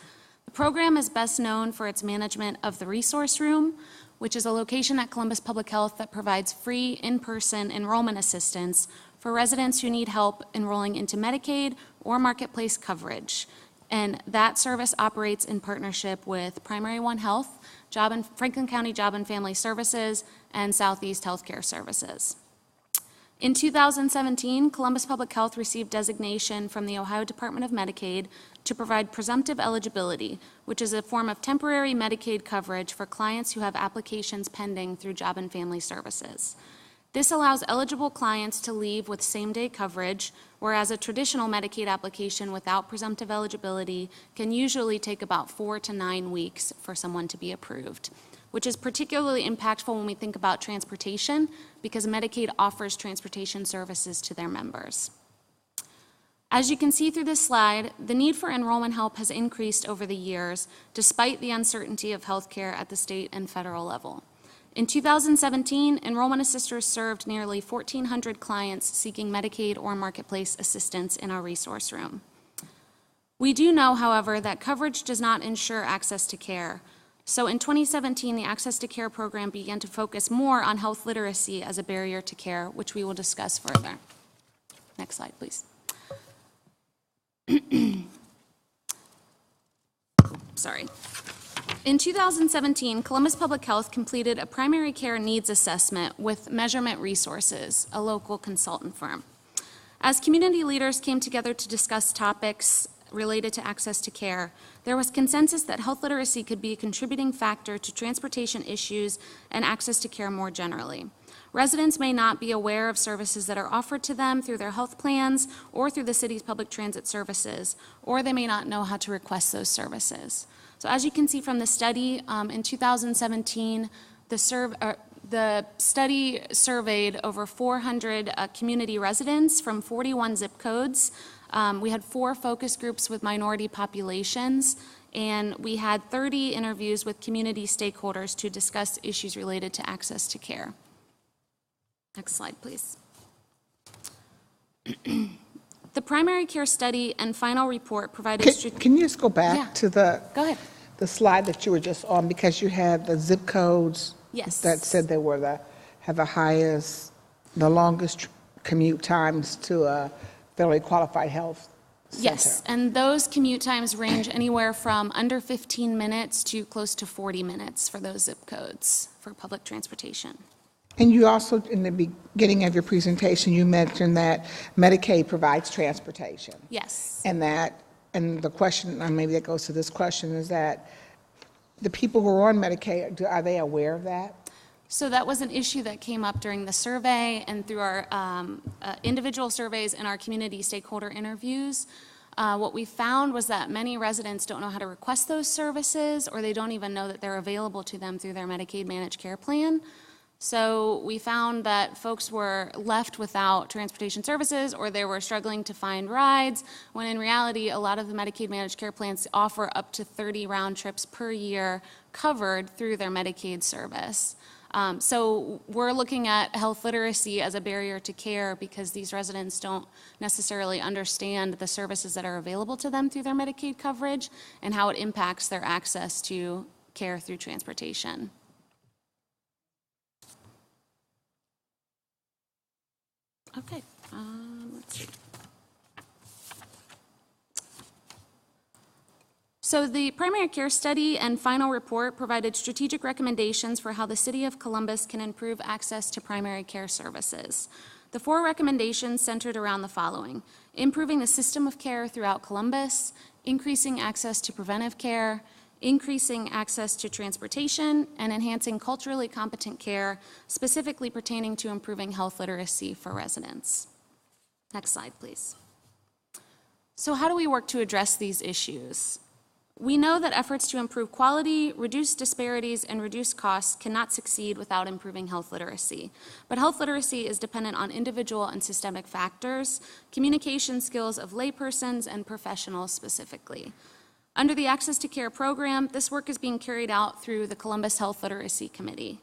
The program is best known for its management of the Resource Room, which is a location at Columbus Public Health that provides free in-person enrollment assistance for residents who need help enrolling into Medicaid or Marketplace coverage. And that service operates in partnership with Primary One Health, Franklin County Job and Family Services, and Southeast Healthcare Services. In 2017, Columbus Public Health received designation from the Ohio Department of Medicaid to provide presumptive eligibility, which is a form of temporary Medicaid coverage for clients who have applications pending through Job and Family Services. This allows eligible clients to leave with same-day coverage, whereas a traditional Medicaid application without presumptive eligibility can usually take about 4 to 9 weeks for someone to be approved, which is particularly impactful when we think about transportation because Medicaid offers transportation services to their members. As you can see through this slide, the need for enrollment help has increased over the years despite the uncertainty of healthcare at the state and federal level. In 2017, enrollment assisters served nearly 1,400 clients seeking Medicaid or Marketplace assistance in our resource room. We do know, however, that coverage does not ensure access to care. So in 2017, the Access to Care program began to focus more on health literacy as a barrier to care, which we will discuss further. Next slide, please. Sorry. In 2017, Columbus Public Health completed a primary care needs assessment with Measurement Resources, a local consultant firm. As community leaders came together to discuss topics related to access to care, there was consensus that health literacy could be a contributing factor to transportation issues and access to care more generally. Residents may not be aware of services that are offered to them through their health plans or through the city's public transit services, or they may not know how to request those services. So as you can see from the study, in 2017, the study surveyed over 400 community residents from 41 zip codes. We had 4 focus groups with minority populations, and we had 30 interviews with community stakeholders to discuss issues related to access to care. Next slide, please. The primary care study and final report provided... Can you just go back Yeah. to the slide that you were just on, because you had the zip codes Yes. that said they were have the highest, the longest commute times to a federally qualified health center. Yes, and those commute times range anywhere from under 15 minutes to close to 40 minutes for those zip codes for public transportation. And you also, in the beginning of your presentation, you mentioned that Medicaid provides transportation. Yes. And the question, and maybe that goes to this question, is that the people who are on Medicaid, are they aware of that? So that was an issue that came up during the survey and through our individual surveys and our community stakeholder interviews. What we found was that many residents don't know how to request those services, or they don't even know that they're available to them through their Medicaid managed care plan. So we found that folks were left without transportation services, or they were struggling to find rides, when in reality, a lot of the Medicaid managed care plans offer up to 30 round trips per year covered through their Medicaid service. So we're looking at health literacy as a barrier to care because these residents don't necessarily understand the services that are available to them through their Medicaid coverage and how it impacts their access to care through transportation. Okay, let's see. So the primary care study and final report provided strategic recommendations for how the City of Columbus can improve access to primary care services. The 4 recommendations centered around the following: improving the system of care throughout Columbus, increasing access to preventive care, increasing access to transportation, and enhancing culturally competent care, specifically pertaining to improving health literacy for residents. Next slide, please. So how do we work to address these issues? We know that efforts to improve quality, reduce disparities, and reduce costs cannot succeed without improving health literacy. But health literacy is dependent on individual and systemic factors, communication skills of laypersons and professionals specifically. Under the Access to Care program, this work is being carried out through the Columbus Health Literacy Committee.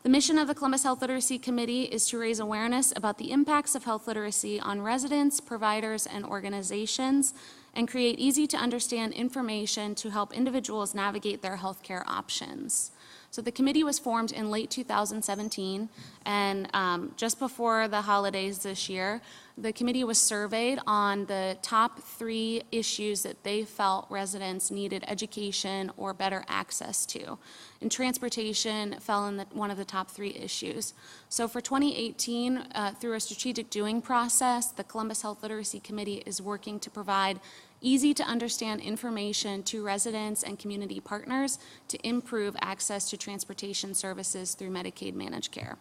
The mission of the Columbus Health Literacy Committee is to raise awareness about the impacts of health literacy on residents, providers, and organizations, and create easy-to-understand information to help individuals navigate their healthcare options. So the committee was formed in late 2017, and just before the holidays this year, the committee was surveyed on the top 3 issues that they felt residents needed education or better access to. And transportation fell in one of the top 3 issues. So for 2018, through a strategic doing process, the Columbus Health Literacy Committee is working to provide easy-to-understand information to residents and community partners to improve access to transportation services through Medicaid managed care.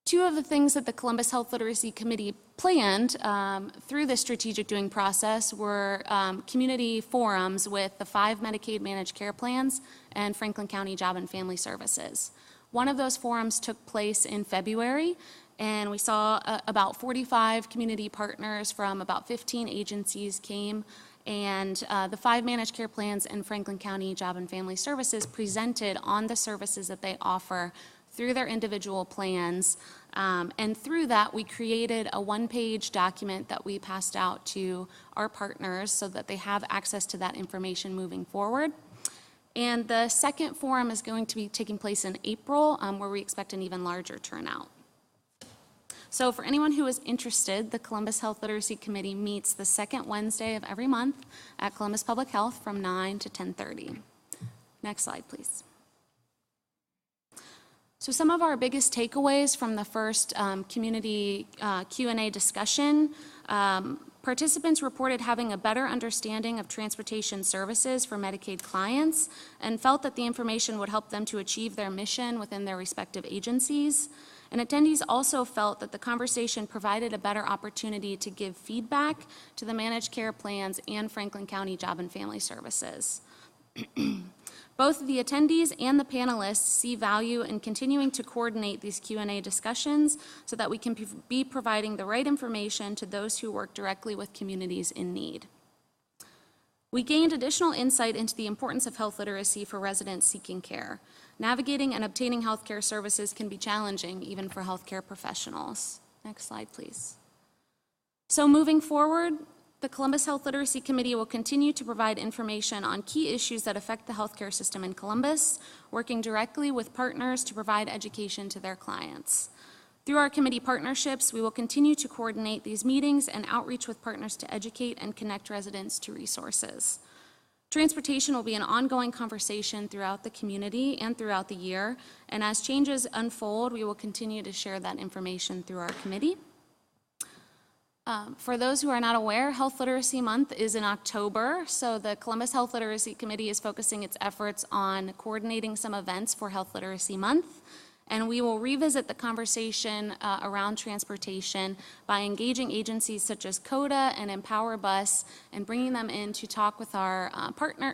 2 of the things that the Columbus Health Literacy Committee planned through the strategic doing process were community forums with the 5 Medicaid managed care plans and Franklin County Job and Family Services. One of those forums took place in February, and we saw about 45 community partners from about 15 agencies came And the 5 managed care plans in Franklin County Job and Family Services presented on the services that they offer through their individual plans. And through that, we created a one-page document that we passed out to our partners so that they have access to that information moving forward. And the second forum is going to be taking place in April, where we expect an even larger turnout. So for anyone who is interested, the Columbus Health Literacy Committee meets the second Wednesday of every month at Columbus Public Health from 9 to 10:30. Next slide, please. So some of our biggest takeaways from the first community Q&A discussion, participants reported having a better understanding of transportation services for Medicaid clients and felt that the information would help them to achieve their mission within their respective agencies. And attendees also felt that the conversation provided a better opportunity to give feedback to the managed care plans and Franklin County Job and Family Services. Both the attendees and the panelists see value in continuing to coordinate these Q&A discussions so that we can be providing the right information to those who work directly with communities in need. We gained additional insight into the importance of health literacy for residents seeking care. Navigating and obtaining health care services can be challenging, even for healthcare professionals. Next slide, please. So moving forward, the Columbus Health Literacy Committee will continue to provide information on key issues that affect the healthcare system in Columbus, working directly with partners to provide education to their clients. Through our committee partnerships, we will continue to coordinate these meetings and outreach with partners to educate and connect residents to resources. Transportation will be an ongoing conversation throughout the community and throughout the year, and as changes unfold, we will continue to share that information through our committee. For those who are not aware, Health Literacy Month is in October, so the Columbus Health Literacy Committee is focusing its efforts on coordinating some events for Health Literacy Month. And we will revisit the conversation around transportation by engaging agencies such as CODA and Empower Bus and bringing them in to talk with our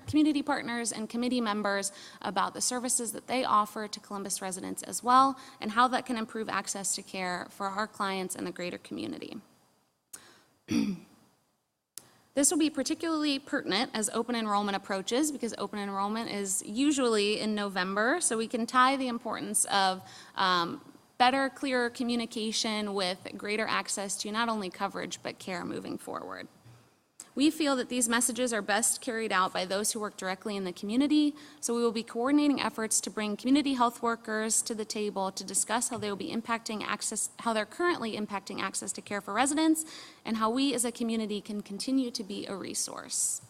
community partners and committee members about the services that they offer to Columbus residents as well and how that can improve access to care for our clients and the greater community. This will be particularly pertinent as open enrollment approaches because open enrollment is usually in November, so we can tie the importance of better, clearer communication with greater access to not only coverage but care moving forward. We feel that these messages are best carried out by those who work directly in the community, so we will be coordinating efforts to bring community health workers to the table to discuss how they will be impacting access, how they're currently impacting access to care for residents, and how we as a community can continue to be a resource.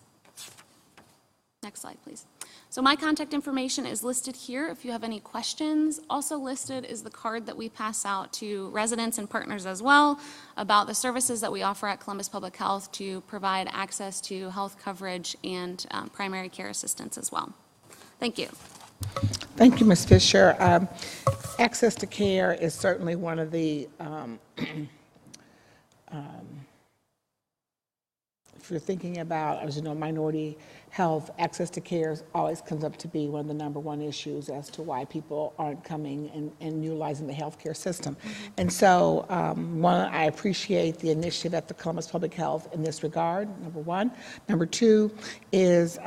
Next slide, please. So my contact information is listed here if you have any questions. Also listed is the card that we pass out to residents and partners as well about the services that we offer at Columbus Public Health to provide access to health coverage and primary care assistance as well. Thank you. Thank you, Ms. Fisher. Access to care is certainly one of the if you're thinking about, as you know, minority health, access to care always comes up to be one of the #1 issues as to why people aren't coming and utilizing the healthcare system. And so, one, I appreciate the initiative at the Columbus Public Health in this regard, #1. #2 is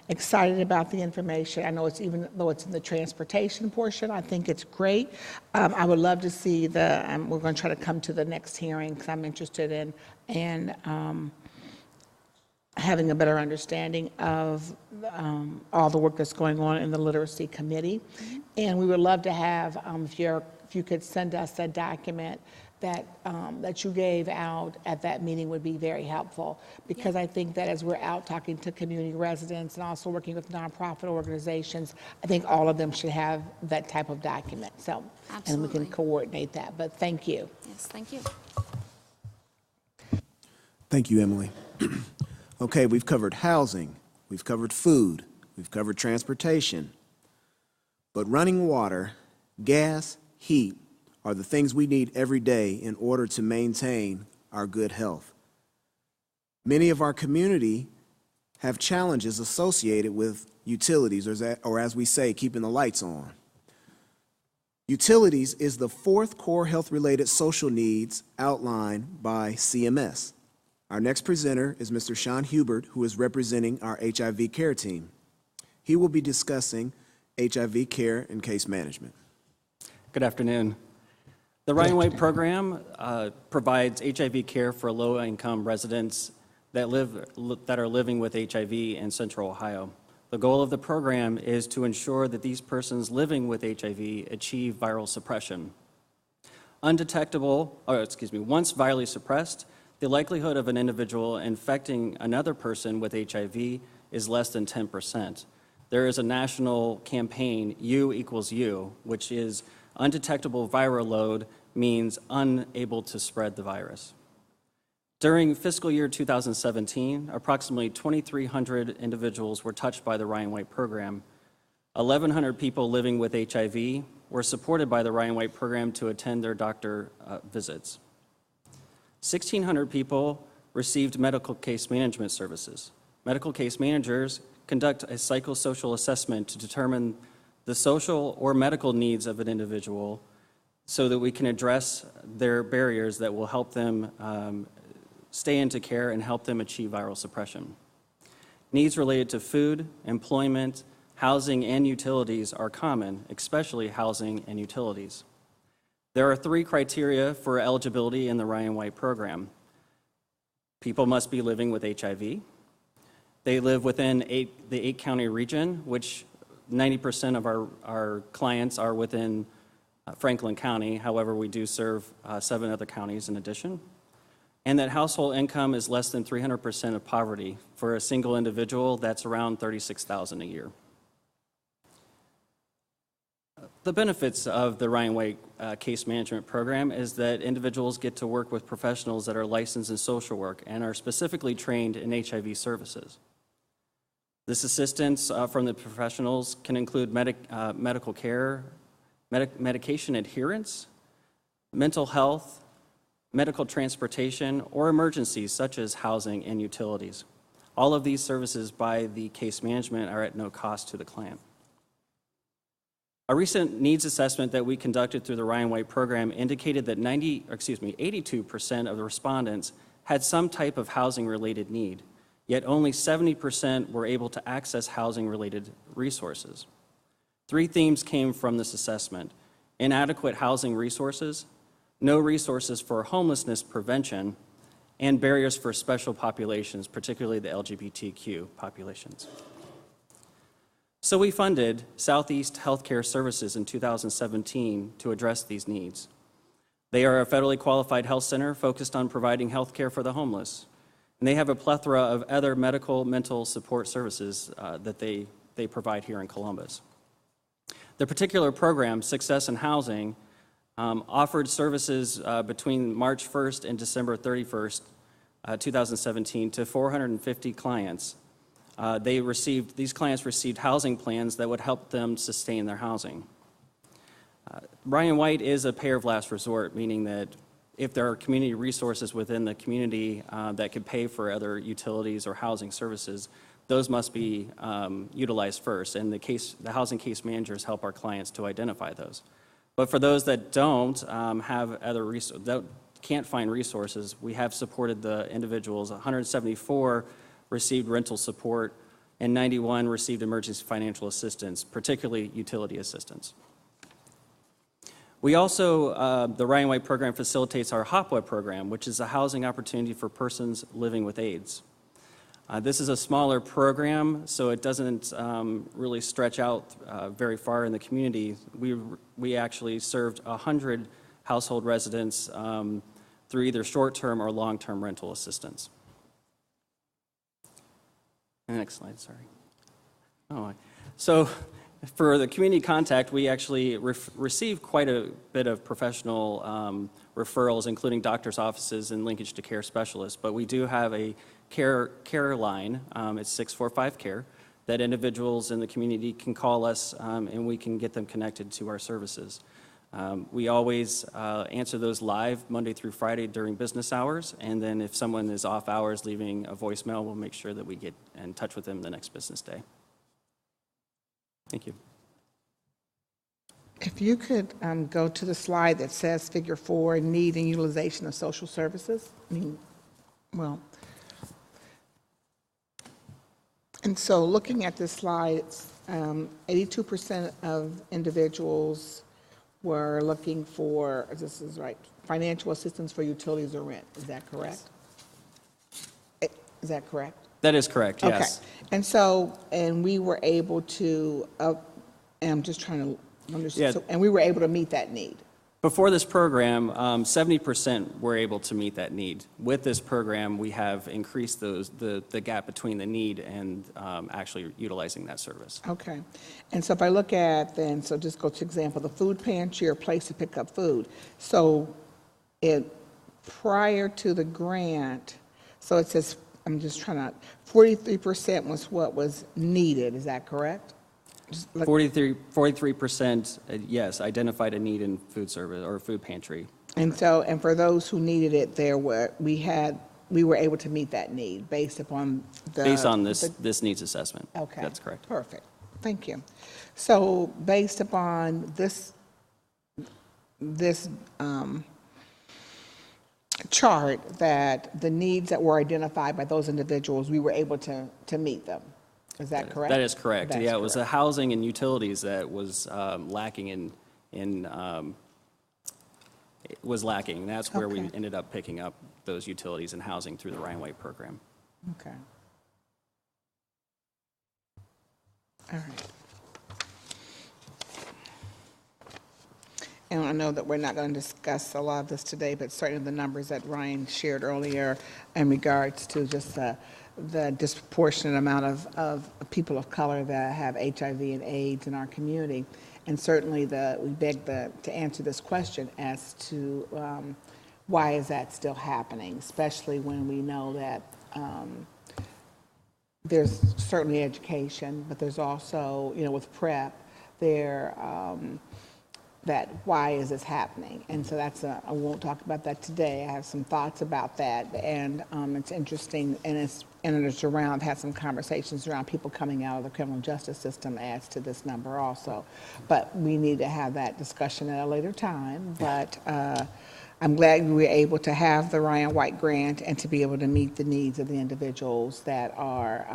excited about the information. I know it's, even though it's in the transportation portion, I think it's great. I would love to see we're going to try to come to the next hearing because I'm interested in having a better understanding of all the work that's going on in the Literacy Committee. And we would love to have, if you could send us a document that you gave out at that meeting would be very helpful, because I think that as we're out talking to community residents and also working with nonprofit organizations, I think all of them should have that type of document. So, absolutely. And we can coordinate that, but thank you. Yes, thank you. Thank you, Emily. Okay, we've covered housing, we've covered food, we've covered transportation, but running water, gas, heat are the things we need every day in order to maintain our good health. Many of our community have challenges associated with utilities, or as we say, keeping the lights on. Utilities is the 4th core health-related social needs outlined by CMS. Our next presenter is Mr. Sean Hubert, who is representing our HIV care team. He will be discussing HIV care and case management. Good afternoon. The Ryan White program provides HIV care for low-income residents that are living with HIV in Central Ohio. The goal of the program is to ensure that these persons living with HIV achieve viral suppression. Once virally suppressed, the likelihood of an individual infecting another person with HIV is less than 10%. There is a national campaign, U equals U, which is undetectable viral load means unable to spread the virus. During fiscal year 2017, approximately 2,300 individuals were touched by the Ryan White program. 1,100 people living with HIV were supported by the Ryan White program to attend their doctor visits. 1,600 people received medical case management services. Medical case managers conduct a psychosocial assessment to determine the social or medical needs of an individual so that we can address their barriers that will help them stay into care and help them achieve viral suppression. Needs related to food, employment, housing, and utilities are common, especially housing and utilities. There are 3 criteria for eligibility in the Ryan White program. People must be living with HIV. They live within the 8-county region, which 90% of our clients are within Franklin County. However, we do serve 7 other counties in addition. And that household income is less than 300% of poverty. For a single individual, that's around $36,000 a year. The benefits of the Ryan White case management program is that individuals get to work with professionals that are licensed in social work and are specifically trained in HIV services. This assistance from the professionals can include medical care, medication adherence, mental health, medical transportation, or emergencies such as housing and utilities. All of these services by the case management are at no cost to the client. A recent needs assessment that we conducted through the Ryan White program indicated that 82% of the respondents had some type of housing-related need, yet only 70% were able to access housing-related resources. 3 themes came from this assessment: inadequate housing resources, no resources for homelessness prevention, and barriers for special populations, particularly the LGBTQ populations. So we funded Southeast Healthcare Services in 2017 to address these needs. They are a federally qualified health center focused on providing health care for the homeless. And they have a plethora of other medical, mental support services that they provide here in Columbus. The particular program, Success in Housing, offered services between March 1st and December 31st, 2017 to 450 clients. These clients received housing plans that would help them sustain their housing. Ryan White is a payer of last resort, meaning that if there are community resources within the community that could pay for other utilities or housing services, those must be utilized first, and the housing case managers help our clients to identify those. But for those that don't have that can't find resources, we have supported the individuals. 174 received rental support, and 91 received emergency financial assistance, particularly utility assistance. We also, the Ryan White program facilitates our HOPWA program, which is a housing opportunity for persons living with AIDS. This is a smaller program, so it doesn't really stretch out very far in the community. We actually served 100 household residents through either short-term or long-term rental assistance. Next slide, sorry. So for the community contact, we actually receive quite a bit of professional referrals, including doctor's offices and linkage to care specialists. But we do have a care line, it's 645-CARE, that individuals in the community can call us and we can get them connected to our services. We always answer those live Monday through Friday during business hours, and then if someone is off hours leaving a voicemail, we'll make sure that we get in touch with them the next business day. Thank you. If you could go to the slide that says Figure 4, need and utilization of social services. And so looking at this slide, 82% of individuals were looking for, if this is right, financial assistance for utilities or rent. Is that correct? Is that correct? That is correct, yes. Okay. And so, and we were able to, and I'm just trying to understand, Yeah. so, and we were able to meet that need. Before this program, 70% were able to meet that need. With this program, we have increased the gap between the need and actually utilizing that service. Okay. And so if I look at then, so just go to example, the food pantry or place to pick up food. So prior to the grant, so it says, I'm just trying to, 43% was what was needed, is that correct? 43%, yes, identified a need in food service or food pantry. And so, and for those who needed it, we were able to meet that need based upon this needs assessment. Okay. That's correct. Perfect. Thank you. So based upon this chart, that the needs that were identified by those individuals, we were able to meet them. Is that correct? That is correct. That's Yeah, it was the correct. housing and utilities that was lacking lacking. That's where we Okay. ended up picking up those utilities and housing through the Ryan White program. Okay. All right. And I know that we're not going to discuss a lot of this today, but certainly the numbers that Ryan shared earlier in regards to just the disproportionate amount of people of color that have HIV and AIDS in our community. And certainly we beg to answer this question as to why is that still happening, especially when we know that there's certainly education, but there's also, with PrEP, that why is this happening? And so I won't talk about that today. I have some thoughts about that, and it's interesting, and it's around, I've had some conversations around people coming out of the criminal justice system adds to this number also. But we need to have that discussion at a later time, but I'm glad we were able to have the Ryan White grant and to be able to meet the needs of the individuals that are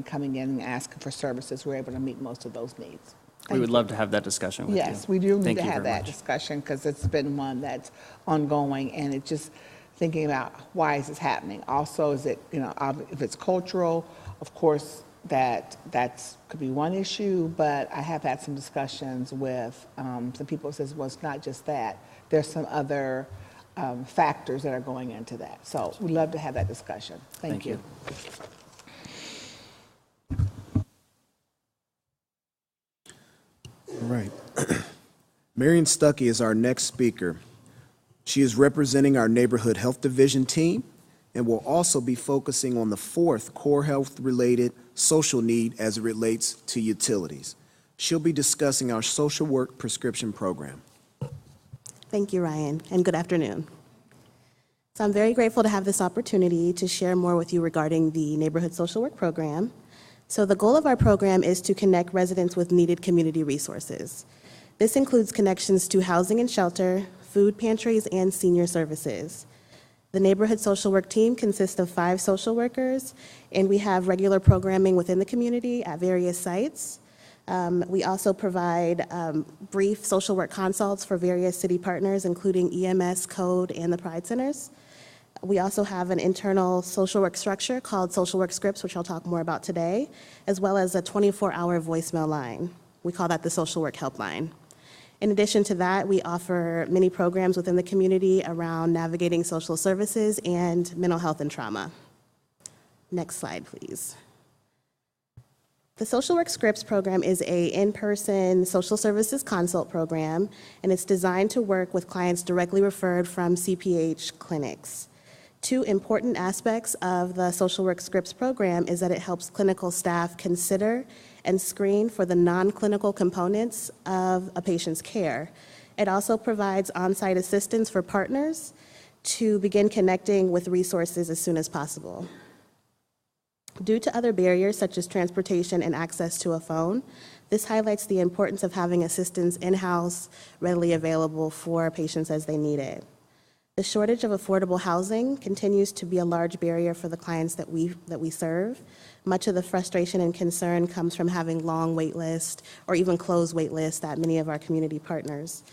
coming in and asking for services. We're able to meet most of those needs. We would love to have that discussion with you. Yes, we do need Thank to you have very that much. discussion because it's been one that's ongoing, and it's just thinking about why is this happening. Also, is it, if it's cultural, of course, that's could be one issue, but I have had some discussions with some people who says, well, it's not just that. There's some other factors that are going into that. So we'd love to have that discussion. Thank you. All right. Marion Stuckey is our next speaker. She is representing our Neighborhood Health Division team and will also be focusing on the fourth core health-related social need as it relates to utilities. She'll be discussing our social work prescription program. Thank you, Ryan, and good afternoon. So I'm very grateful to have this opportunity to share more with you regarding the Neighborhood Social Work Program. So the goal of our program is to connect residents with needed community resources. This includes connections to housing and shelter, food pantries, and senior services. The Neighborhood Social Work team consists of 5 social workers, and we have regular programming within the community at various sites. We also provide brief social work consults for various city partners, including EMS, Code, and the Pride Centers. We also have an internal social work structure called Social Work Scripts, which I'll talk more about today, as well as a 24-hour voicemail line. We call that the Social Work Helpline. In addition to that, we offer many programs within the community around navigating social services and mental health and trauma. Next slide, please. The Social Work Scripts program is an in-person social services consult program, and it's designed to work with clients directly referred from CPH clinics. 2 important aspects of the Social Work Scripts program is that it helps clinical staff consider and screen for the non-clinical components of a patient's care. It also provides on-site assistance for partners to begin connecting with resources as soon as possible. Due to other barriers such as transportation and access to a phone, this highlights the importance of having assistance in-house readily available for patients as they need it. The shortage of affordable housing continues to be a large barrier for the clients that we serve. Much of the frustration and concern comes from having long wait lists or even closed wait lists at many of our community partners.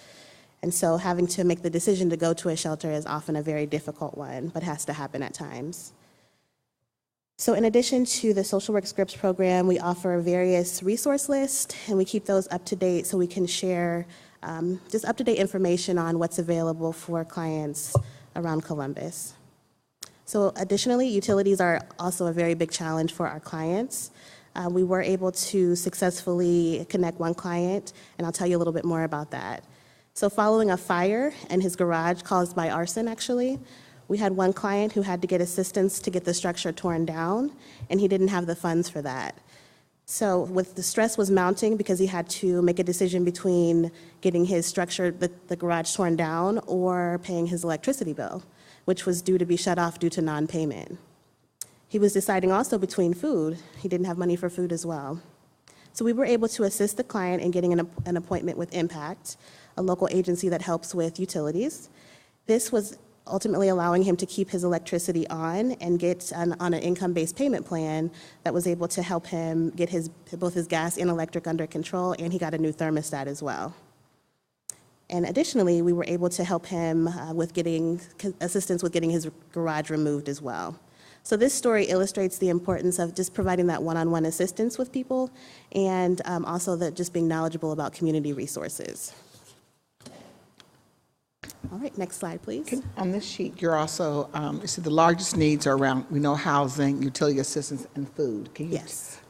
And so having to make the decision to go to a shelter is often a very difficult one, but has to happen at times. So in addition to the Social Work Scripts program, we offer various resource lists, and we keep those up to date so we can share just up-to-date information on what's available for clients around Columbus. So additionally, utilities are also a very big challenge for our clients. We were able to successfully connect one client, and I'll tell you a little bit more about that. So following a fire in his garage caused by arson, actually, we had one client who had to get assistance to get the structure torn down, and he didn't have the funds for that. So with the stress was mounting because he had to make a decision between getting his structure, the garage torn down, or paying his electricity bill, which was due to be shut off due to non-payment. He was deciding also between food. He didn't have money for food as well. So we were able to assist the client in getting an appointment with Impact, a local agency that helps with utilities. This was ultimately allowing him to keep his electricity on and get on an income-based payment plan that was able to help him get both his gas and electric under control, and he got a new thermostat as well. And additionally, we were able to help him with getting assistance with getting his garage removed as well. So this story illustrates the importance of just providing that one-on-one assistance with people, and also that just being knowledgeable about community resources. All right, next slide, please. On this sheet, you're also, you said the largest needs are around, we know, housing, utility assistance, and food. Can you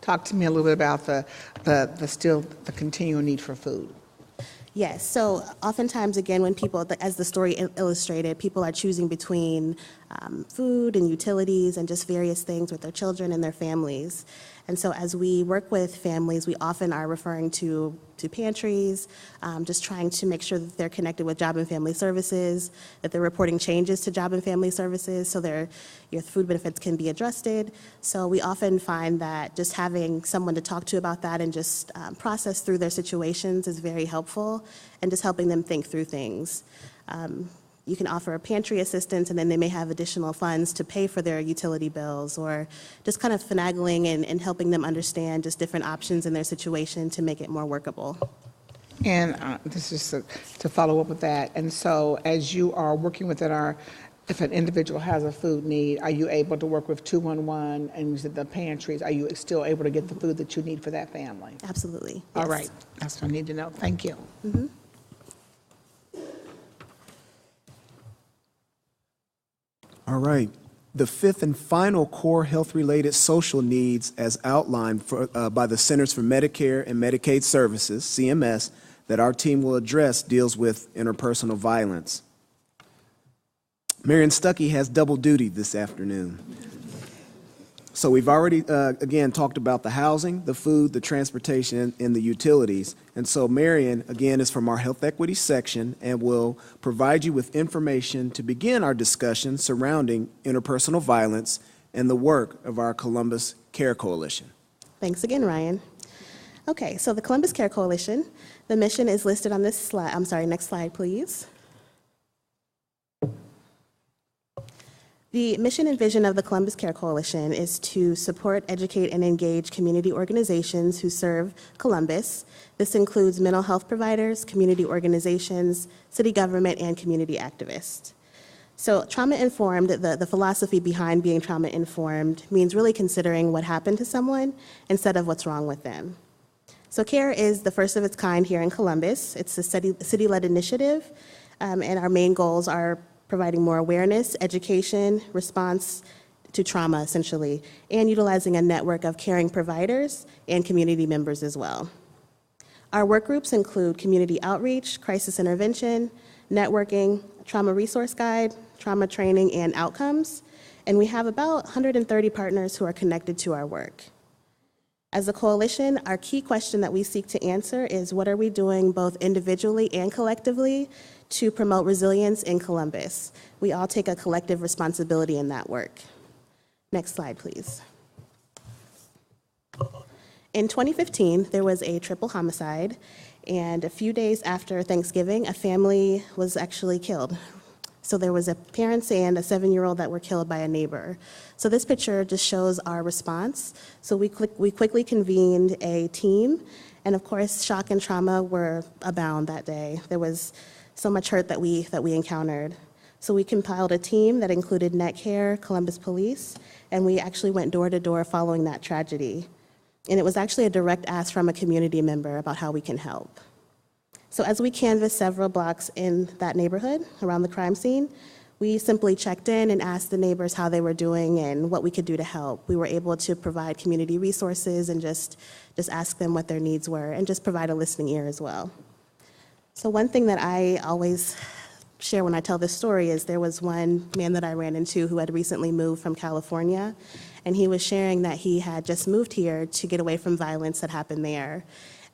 talk to me a little bit about the continuing need for food? Yes, so oftentimes, again, when people, as the story illustrated, people are choosing between food and utilities and just various things with their children and their families. And so as we work with families, we often are referring to pantries, just trying to make sure that they're connected with Job and Family Services, that they're reporting changes to Job and Family Services so your food benefits can be adjusted. So we often find that just having someone to talk to about that and just process through their situations is very helpful, and just helping them think through things. You can offer a pantry assistance, and then they may have additional funds to pay for their utility bills, or just kind of finagling and helping them understand just different options in their situation to make it more workable. And this is to follow up with that. And so as you are working within if an individual has a food need, are you able to work with 211 and you said the pantries? Are you still able to get the food that you need for that family? Absolutely. All yes. right. That's what I need to know. Thank you. Mm-hmm. All right. The fifth and final core health-related social needs as outlined by the Centers for Medicare and Medicaid Services, CMS, that our team will address deals with interpersonal violence. Marion Stuckey has double duty this afternoon. So we've already, again, talked about the housing, the food, the transportation, and the utilities. And so Marion, again, is from our health equity section and will provide you with information to begin our discussion surrounding interpersonal violence and the work of our Columbus Care Coalition. Thanks again, Ryan. Okay, so the Columbus Care Coalition, the mission is listed on this slide. I'm sorry, next slide, please. The mission and vision of the Columbus Care Coalition is to support, educate, and engage community organizations who serve Columbus. This includes mental health providers, community organizations, city government, and community activists. So trauma-informed, the philosophy behind being trauma-informed means really considering what happened to someone instead of what's wrong with them. So CARE is the first of its kind here in Columbus. It's a city-led initiative, and our main goals are providing more awareness, education, response to trauma, essentially, and utilizing a network of caring providers and community members as well. Our work groups include community outreach, crisis intervention, networking, trauma resource guide, trauma training, and outcomes, and we have about 130 partners who are connected to our work. As a coalition, our key question that we seek to answer is what are we doing both individually and collectively to promote resilience in Columbus? We all take a collective responsibility in that work. Next slide, please. In 2015, there was a triple homicide, and a few days after Thanksgiving, a family was actually killed. So there was a parents and a 7-year-old that were killed by a neighbor. So this picture just shows our response. So we quickly convened a team, and of course, shock and trauma were abound that day. There was so much hurt that we encountered. So we compiled a team that included NetCare, Columbus Police, and we actually went door to door following that tragedy. And it was actually a direct ask from a community member about how we can help. So as we canvassed several blocks in that neighborhood around the crime scene, we simply checked in and asked the neighbors how they were doing and what we could do to help. We were able to provide community resources and just ask them what their needs were and just provide a listening ear as well. So one thing that I always share when I tell this story is there was one man that I ran into who had recently moved from California, and he was sharing that he had just moved here to get away from violence that happened there.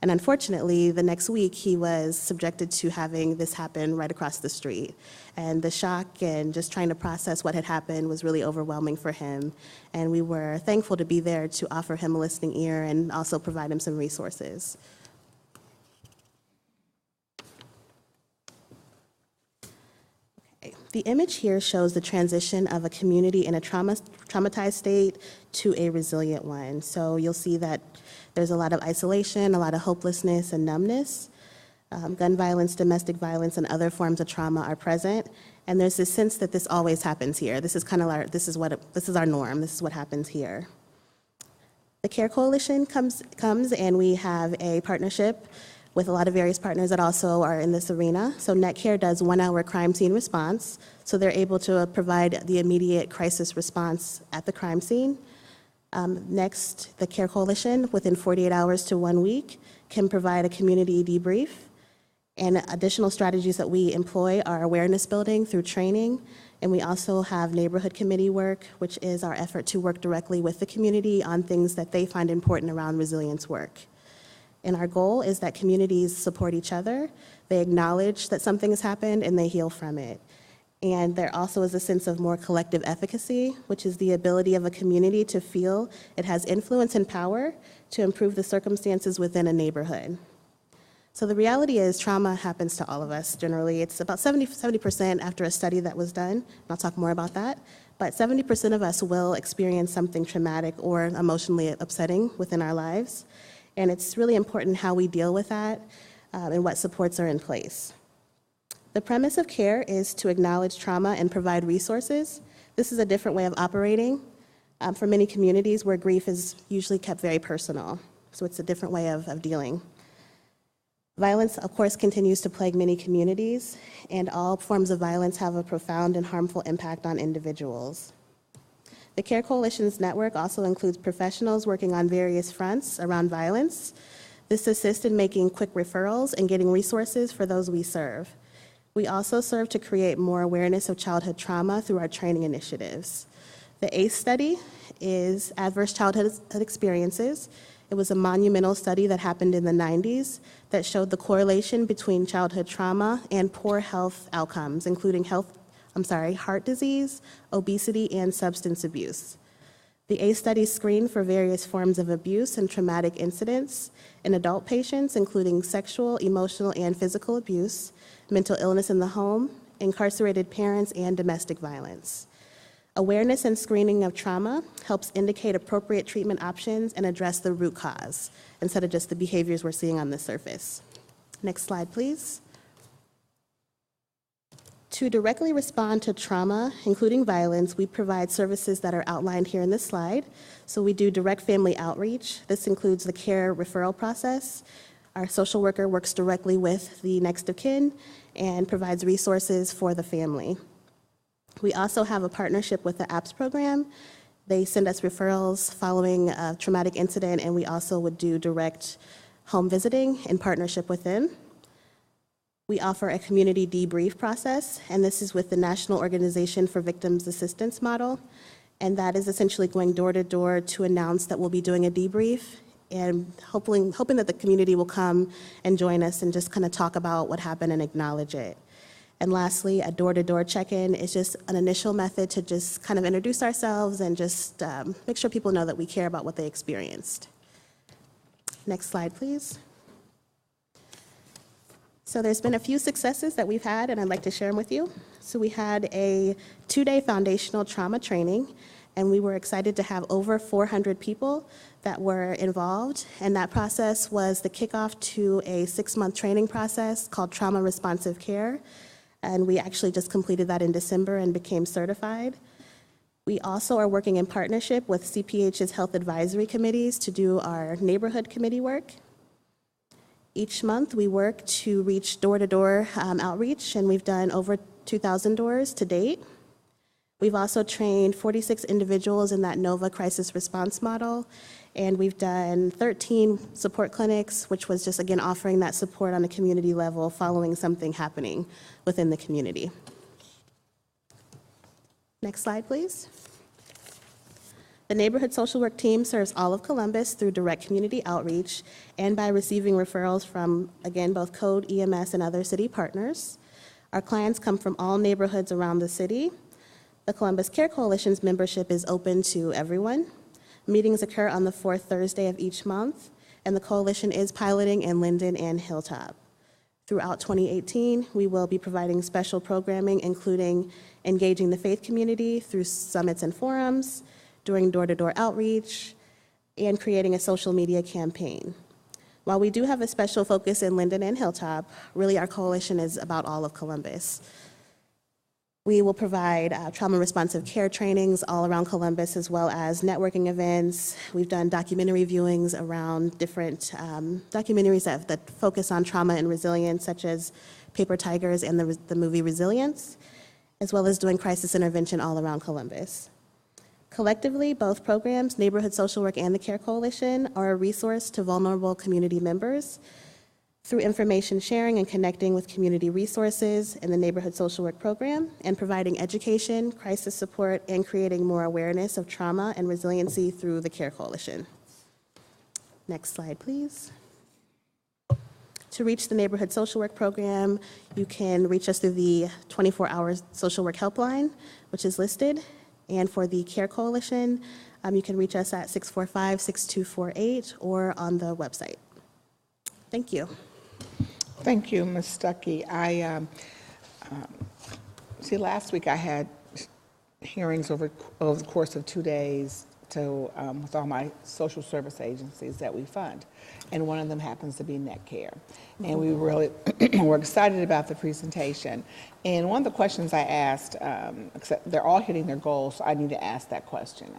And unfortunately, the next week, he was subjected to having this happen right across the street. And the shock and just trying to process what had happened was really overwhelming for him. And we were thankful to be there to offer him a listening ear and also provide him some resources. The image here shows the transition of a community in a traumatized state to a resilient one. So you'll see that there's a lot of isolation, a lot of hopelessness and numbness. Gun violence, domestic violence, and other forms of trauma are present. And there's this sense that this always happens here. This is kind of our, this is our norm. This is what happens here. The CARE Coalition comes and we have a partnership with a lot of various partners that also are in this arena. So NetCare does 1-hour crime scene response, so they're able to provide the immediate crisis response at the crime scene. Next, the CARE Coalition, within 48 hours to 1 week, can provide a community debrief. And additional strategies that we employ are awareness building through training, and we also have neighborhood committee work, which is our effort to work directly with the community on things that they find important around resilience work. And our goal is that communities support each other, they acknowledge that something has happened, and they heal from it. And there also is a sense of more collective efficacy, which is the ability of a community to feel it has influence and power to improve the circumstances within a neighborhood. So the reality is trauma happens to all of us generally. It's about 70% after a study that was done, and I'll talk more about that, but 70% of us will experience something traumatic or emotionally upsetting within our lives. And it's really important how we deal with that and what supports are in place. The premise of CARE is to acknowledge trauma and provide resources. This is a different way of operating for many communities where grief is usually kept very personal. So it's a different way of dealing. Violence, of course, continues to plague many communities, and all forms of violence have a profound and harmful impact on individuals. The CARE Coalition's network also includes professionals working on various fronts around violence. This assists in making quick referrals and getting resources for those we serve. We also serve to create more awareness of childhood trauma through our training initiatives. The ACE study is Adverse Childhood Experiences. It was a monumental study that happened in the 90s that showed the correlation between childhood trauma and poor health outcomes, including heart disease, obesity, and substance abuse. The ACE study screened for various forms of abuse and traumatic incidents in adult patients, including sexual, emotional, and physical abuse, mental illness in the home, incarcerated parents, and domestic violence. Awareness and screening of trauma helps indicate appropriate treatment options and address the root cause instead of just the behaviors we're seeing on the surface. Next slide, please. To directly respond to trauma, including violence, we provide services that are outlined here in this slide. So we do direct family outreach. This includes the CARE referral process. Our social worker works directly with the next of kin and provides resources for the family. We also have a partnership with the APPS program. They send us referrals following a traumatic incident, and we also would do direct home visiting in partnership with them. We offer a community debrief process, and this is with the National Organization for Victims Assistance model, and that is essentially going door to door to announce that we'll be doing a debrief and hoping that the community will come and join us and just kind of talk about what happened and acknowledge it. And lastly, a door-to-door check-in is just an initial method to just kind of introduce ourselves and just make sure people know that we care about what they experienced. Next slide, please. So there's been a few successes that we've had, and I'd like to share them with you. So we had a 2-day foundational trauma training, and we were excited to have over 400 people that were involved. And that process was the kickoff to a 6-month training process called Trauma Responsive Care. And we actually just completed that in December and became certified. We also are working in partnership with CPH's health advisory committees to do our neighborhood committee work. Each month, we work to reach door-to-door outreach, and we've done over 2,000 doors to date. We've also trained 46 individuals in that NOVA crisis response model, and we've done 13 support clinics, which was just, again, offering that support on a community level following something happening within the community. Next slide, please. The Neighborhood Social Work Team serves all of Columbus through direct community outreach and by receiving referrals from, again, both Code, EMS, and other city partners. Our clients come from all neighborhoods around the city. The Columbus Care Coalition's membership is open to everyone. Meetings occur on the 4th Thursday of each month, and the coalition is piloting in Linden and Hilltop. Throughout 2018, we will be providing special programming, including engaging the faith community through summits and forums, doing door-to-door outreach, and creating a social media campaign. While we do have a special focus in Linden and Hilltop, really our coalition is about all of Columbus. We will provide trauma-responsive care trainings all around Columbus, as well as networking events. We've done documentary viewings around different documentaries that focus on trauma and resilience, such as Paper Tigers and the movie Resilience, as well as doing crisis intervention all around Columbus. Collectively, both programs, Neighborhood Social Work and the Care Coalition, are a resource to vulnerable community members. Through information sharing and connecting with community resources in the Neighborhood Social Work Program, and providing education, crisis support, and creating more awareness of trauma and resiliency through the Care Coalition. Next slide, please. To reach the Neighborhood Social Work Program, you can reach us through the 24-hour social work helpline, which is listed. And for the Care Coalition, you can reach us at 645-6248 or on the website. Thank you. Thank you, Ms. Stuckey. See, last week I had hearings over the course of 2 days with all my social service agencies that we fund, and one of them happens to be NetCare. And we really were excited about the presentation. And one of the questions I asked, except they're all hitting their goals, so I need to ask that question.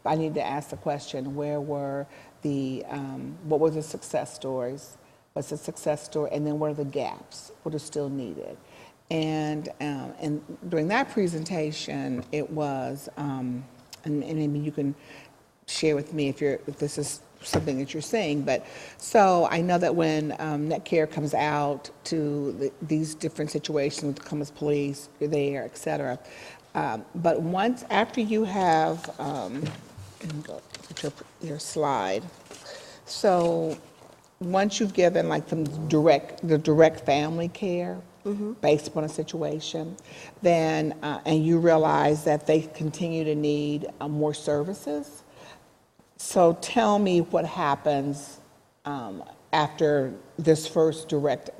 I need to ask the question, where were what were the success stories? What's the success story? And then what are the gaps? What is still needed? And during that presentation, it was, and maybe you can share with me if this is something that you're saying, but so I know that when NetCare comes out to these different situations with the Columbus Police, you're there, et cetera, but after you have, go to your slide, so once you've given like the direct family care, based upon a situation, then, and you realize that they continue to need more services. So tell me what happens after this first direct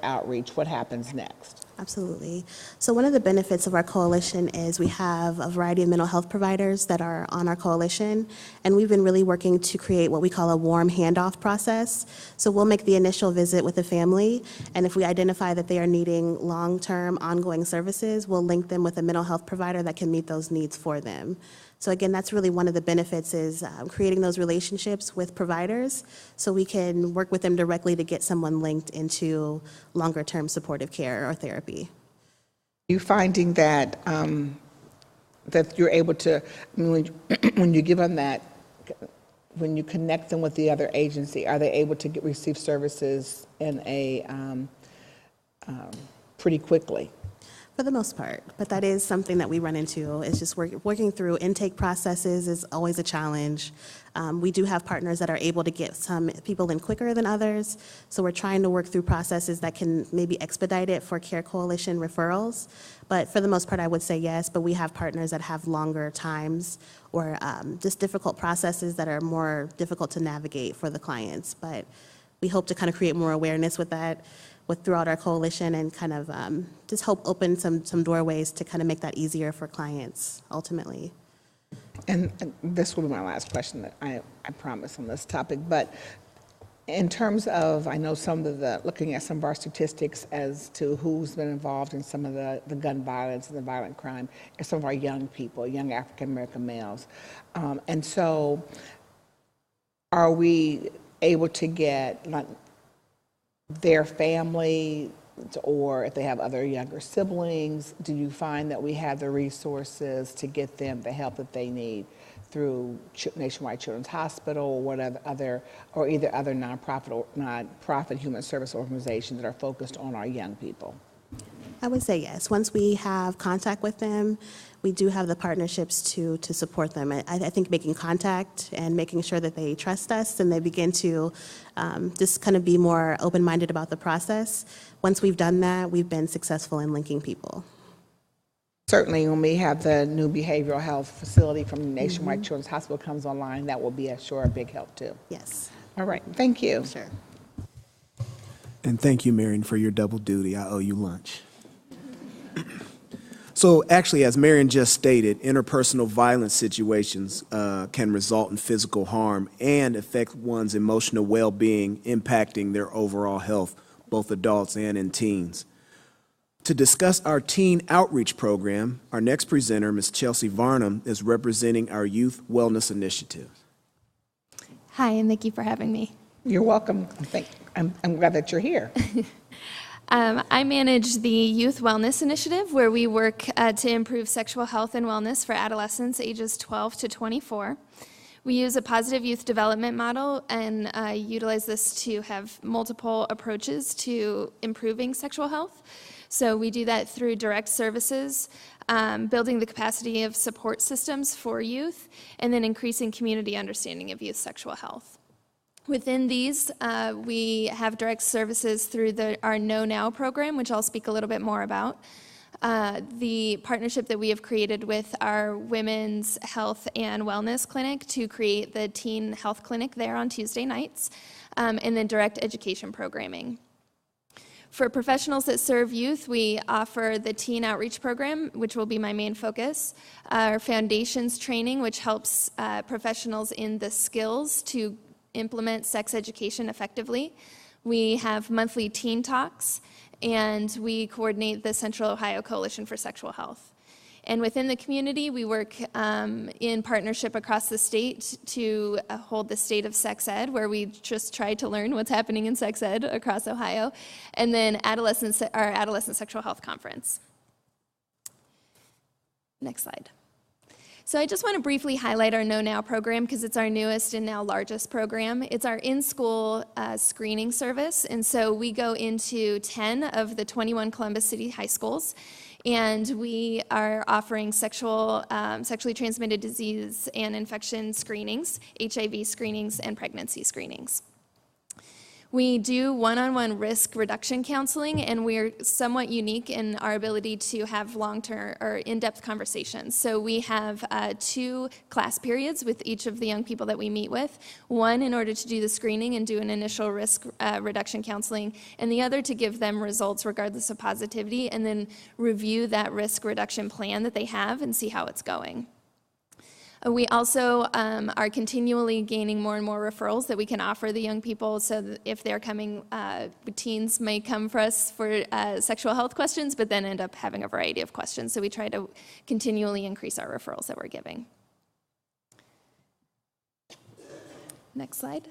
outreach, what happens next? Absolutely. So one of the benefits of our coalition is we have a variety of mental health providers that are on our coalition, and we've been really working to create what we call a warm handoff process. So we'll make the initial visit with the family, and if we identify that they are needing long-term ongoing services, we'll link them with a mental health provider that can meet those needs for them. So again, that's really one of the benefits is creating those relationships with providers so we can work with them directly to get someone linked into longer-term supportive care or therapy. You finding that that you're able to, I mean, when you give them that, when you connect them with the other agency, are they able to receive services in a pretty quickly? For the most part, but that is something that we run into. It's just working through intake processes is always a challenge. We do have partners that are able to get some people in quicker than others, so we're trying to work through processes that can maybe expedite it for Care Coalition referrals. But for the most part, I would say yes, but we have partners that have longer times or just difficult processes that are more difficult to navigate for the clients. But we hope to kind of create more awareness with that. throughout our coalition and kind of just help open some doorways to kind of make that easier for clients ultimately. And this will be my last question that I promise on this topic, but in terms of, I know some of looking at some of our statistics as to who's been involved in some of the gun violence and the violent crime, and some of our young people, young African-American males. And so are we able to get their family, or if they have other younger siblings, do you find that we have the resources to get them the help that they need through Nationwide Children's Hospital or whatever or either other nonprofit human service organizations that are focused on our young people? I would say yes. Once we have contact with them, we do have the partnerships to support them. I think making contact and making sure that they trust us and they begin to just kind of be more open-minded about the process. Once we've done that, we've been successful in linking people. Certainly, when we have the new behavioral health facility from Nationwide Children's Hospital comes online, that will be a big help too. Yes. All right, thank you. Sure. And thank you, Marion, for your double duty. I owe you lunch. So actually, as Marion just stated, interpersonal violence situations can result in physical harm and affect one's emotional well-being, impacting their overall health, both adults and in teens. To discuss our teen outreach program, our next presenter, Ms. Chelsea Varnum, is representing our Youth Wellness Initiative. Hi, and thank you for having me. You're welcome. I'm glad that you're here. I manage the Youth Wellness Initiative, where we work to improve sexual health and wellness for adolescents ages 12 to 24. We use a positive youth development model and utilize this to have multiple approaches to improving sexual health. So we do that through direct services, building the capacity of support systems for youth, and then increasing community understanding of youth sexual health. Within these, we have direct services through our Know Now program, which I'll speak a little bit more about. The partnership that we have created with our Women's Health and Wellness Clinic to create the Teen Health Clinic there on Tuesday nights, and then direct education programming. For professionals that serve youth, we offer the Teen Outreach Program, which will be my main focus, our Foundations Training, which helps professionals in the skills to implement sex education effectively. We have monthly teen talks, and we coordinate the Central Ohio Coalition for Sexual Health. And within the community, we work in partnership across the state to hold the State of Sex Ed, where we just try to learn what's happening in sex ed across Ohio, and then our Adolescent Sexual Health Conference. Next slide. So I just want to briefly highlight our Know Now program because it's our newest and now largest program. It's our in-school screening service, and so we go into 10 of the 21 Columbus City high schools, and we are offering sexually transmitted disease and infection screenings, HIV screenings, and pregnancy screenings. We do one-on-one risk reduction counseling, and we're somewhat unique in our ability to have long-term or in-depth conversations. So we have 2 class periods with each of the young people that we meet with, one in order to do the screening and do an initial risk reduction counseling, and the other to give them results regardless of positivity, and then review that risk reduction plan that they have and see how it's going. We also are continually gaining more and more referrals that we can offer the young people, so that if they're coming, teens may come for us for sexual health questions, but then end up having a variety of questions. So we try to continually increase our referrals that we're giving. Next slide.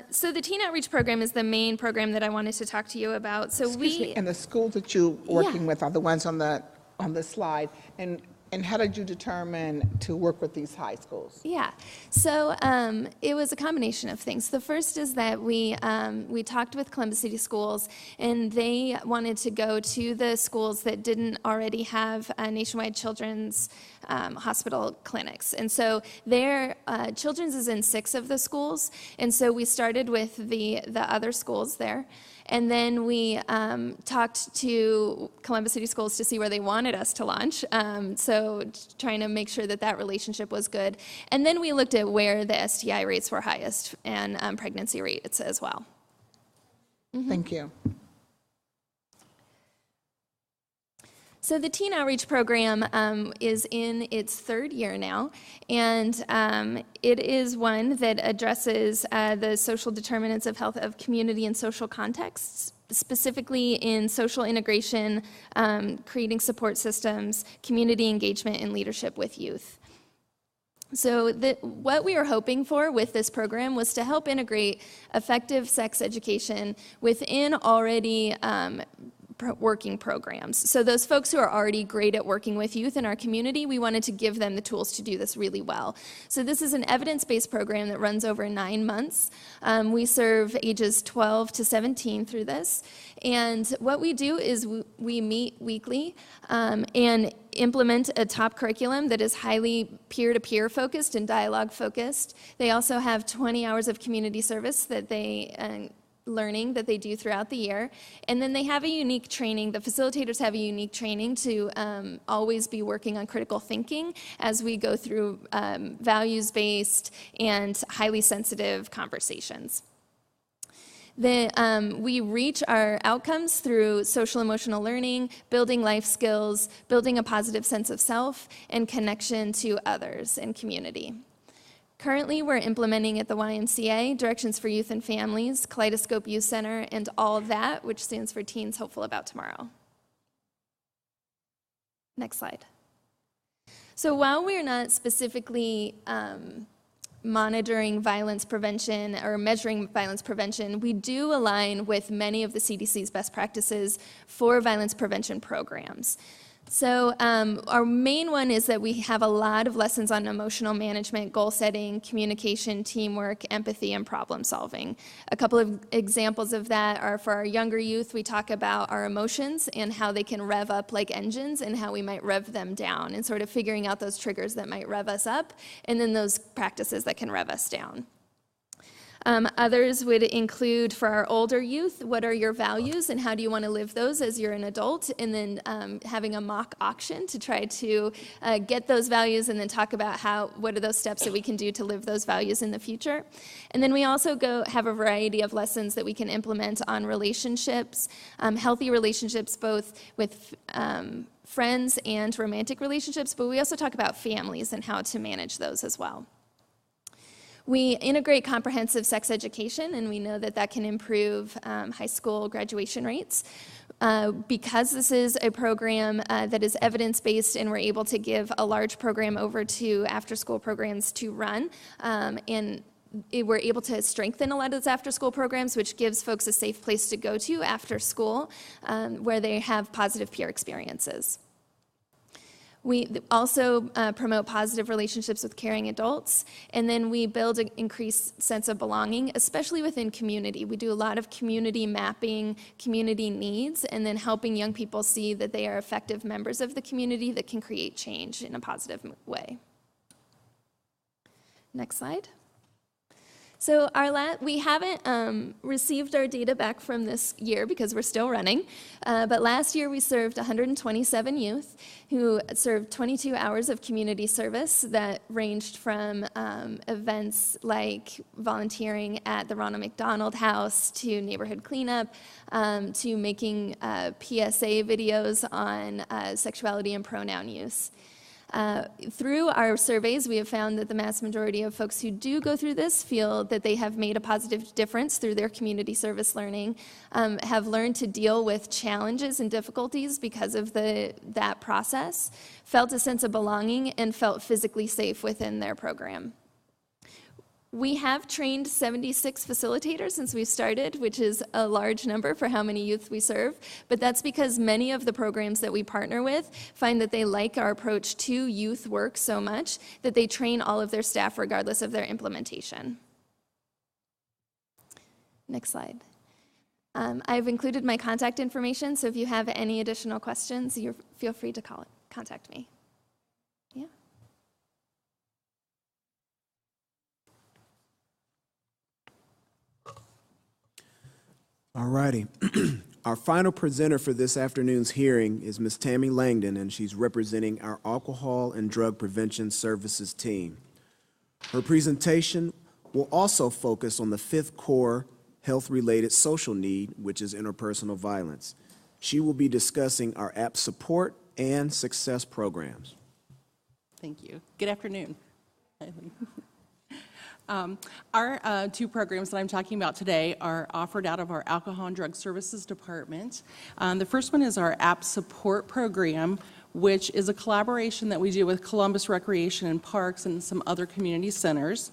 So the Teen Outreach Program is the main program that I wanted to talk to you about. So Excuse me, and the schools that you're working with are the ones on the slide, and how did you determine to work with these high schools? Yeah, so it was a combination of things. The first is that we talked with Columbus City Schools, and they wanted to go to the schools that didn't already have Nationwide Children's Hospital clinics. And so their Children's is in 6 of the schools, and so we started with the other schools there. And then we talked to Columbus City Schools to see where they wanted us to launch, so trying to make sure that that relationship was good. And then we looked at where the STI rates were highest and pregnancy rates as well. Thank you. So the Teen Outreach Program is in its third year now, and it is one that addresses the social determinants of health of community and social contexts, specifically in social integration, creating support systems, community engagement, and leadership with youth. So what we were hoping for with this program was to help integrate effective sex education within already working programs. So those folks who are already great at working with youth in our community, we wanted to give them the tools to do this really well. So this is an evidence-based program that runs over 9 months. We serve ages 12 to 17 through this. And what we do is we meet weekly and implement a top curriculum that is highly peer-to-peer focused and dialogue focused. They also have 20 hours of community service that they learning that they do throughout the year. And then they have a unique training, the facilitators have a unique training to always be working on critical thinking as we go through values-based and highly sensitive conversations. We reach our outcomes through social emotional learning, building life skills, building a positive sense of self, and connection to others and community. Currently, we're implementing at the YMCA, Directions for Youth and Families, Kaleidoscope Youth Center, and All That, which stands for Teens Hopeful About Tomorrow. Next slide. So while we're not specifically monitoring violence prevention or measuring violence prevention, we do align with many of the CDC's best practices for violence prevention programs. So our main one is that we have a lot of lessons on emotional management, goal setting, communication, teamwork, empathy, and problem solving. A couple of examples of that are for our younger youth, we talk about our emotions and how they can rev up like engines and how we might rev them down, and sort of figuring out those triggers that might rev us up and then those practices that can rev us down. Others would include for our older youth, what are your values and how do you want to live those as you're an adult, and then having a mock auction to try to get those values and then talk about what are those steps that we can do to live those values in the future. And then we also have a variety of lessons that we can implement on relationships, healthy relationships both with friends and romantic relationships, but we also talk about families and how to manage those as well. We integrate comprehensive sex education, and we know that that can improve high school graduation rates. Because this is a program that is evidence-based and we're able to give a large program over to after-school programs to run, and we're able to strengthen a lot of those after-school programs, which gives folks a safe place to go to after school where they have positive peer experiences. We also promote positive relationships with caring adults, and then we build an increased sense of belonging, especially within community. We do a lot of community mapping, community needs, and then helping young people see that they are effective members of the community that can create change in a positive way. Next slide. So we haven't received our data back from this year because we're still running, but last year we served 127 youth who served 22 hours of community service that ranged from events like volunteering at the Ronald McDonald House to neighborhood cleanup to making PSA videos on sexuality and pronoun use. Through our surveys, we have found that the mass majority of folks who do go through this feel that they have made a positive difference through their community service learning, have learned to deal with challenges and difficulties because of that process, felt a sense of belonging, and felt physically safe within their program. We have trained 76 facilitators since we started, which is a large number for how many youth we serve, but that's because many of the programs that we partner with find that they like our approach to youth work so much that they train all of their staff regardless of their implementation. Next slide. I've included my contact information, so if you have any additional questions, feel free to contact me. Yeah. All righty. Our final presenter for this afternoon's hearing is Ms. Tammy Langdon, and she's representing our Alcohol and Drug Prevention Services team. Her presentation will also focus on the 5th core health-related social need, which is interpersonal violence. She will be discussing our app support and success programs. Thank you. Good afternoon. Our two programs that I'm talking about today are offered out of our Alcohol and Drug Services Department. The first one is our app support program, which is a collaboration that we do with Columbus Recreation and Parks and some other community centers.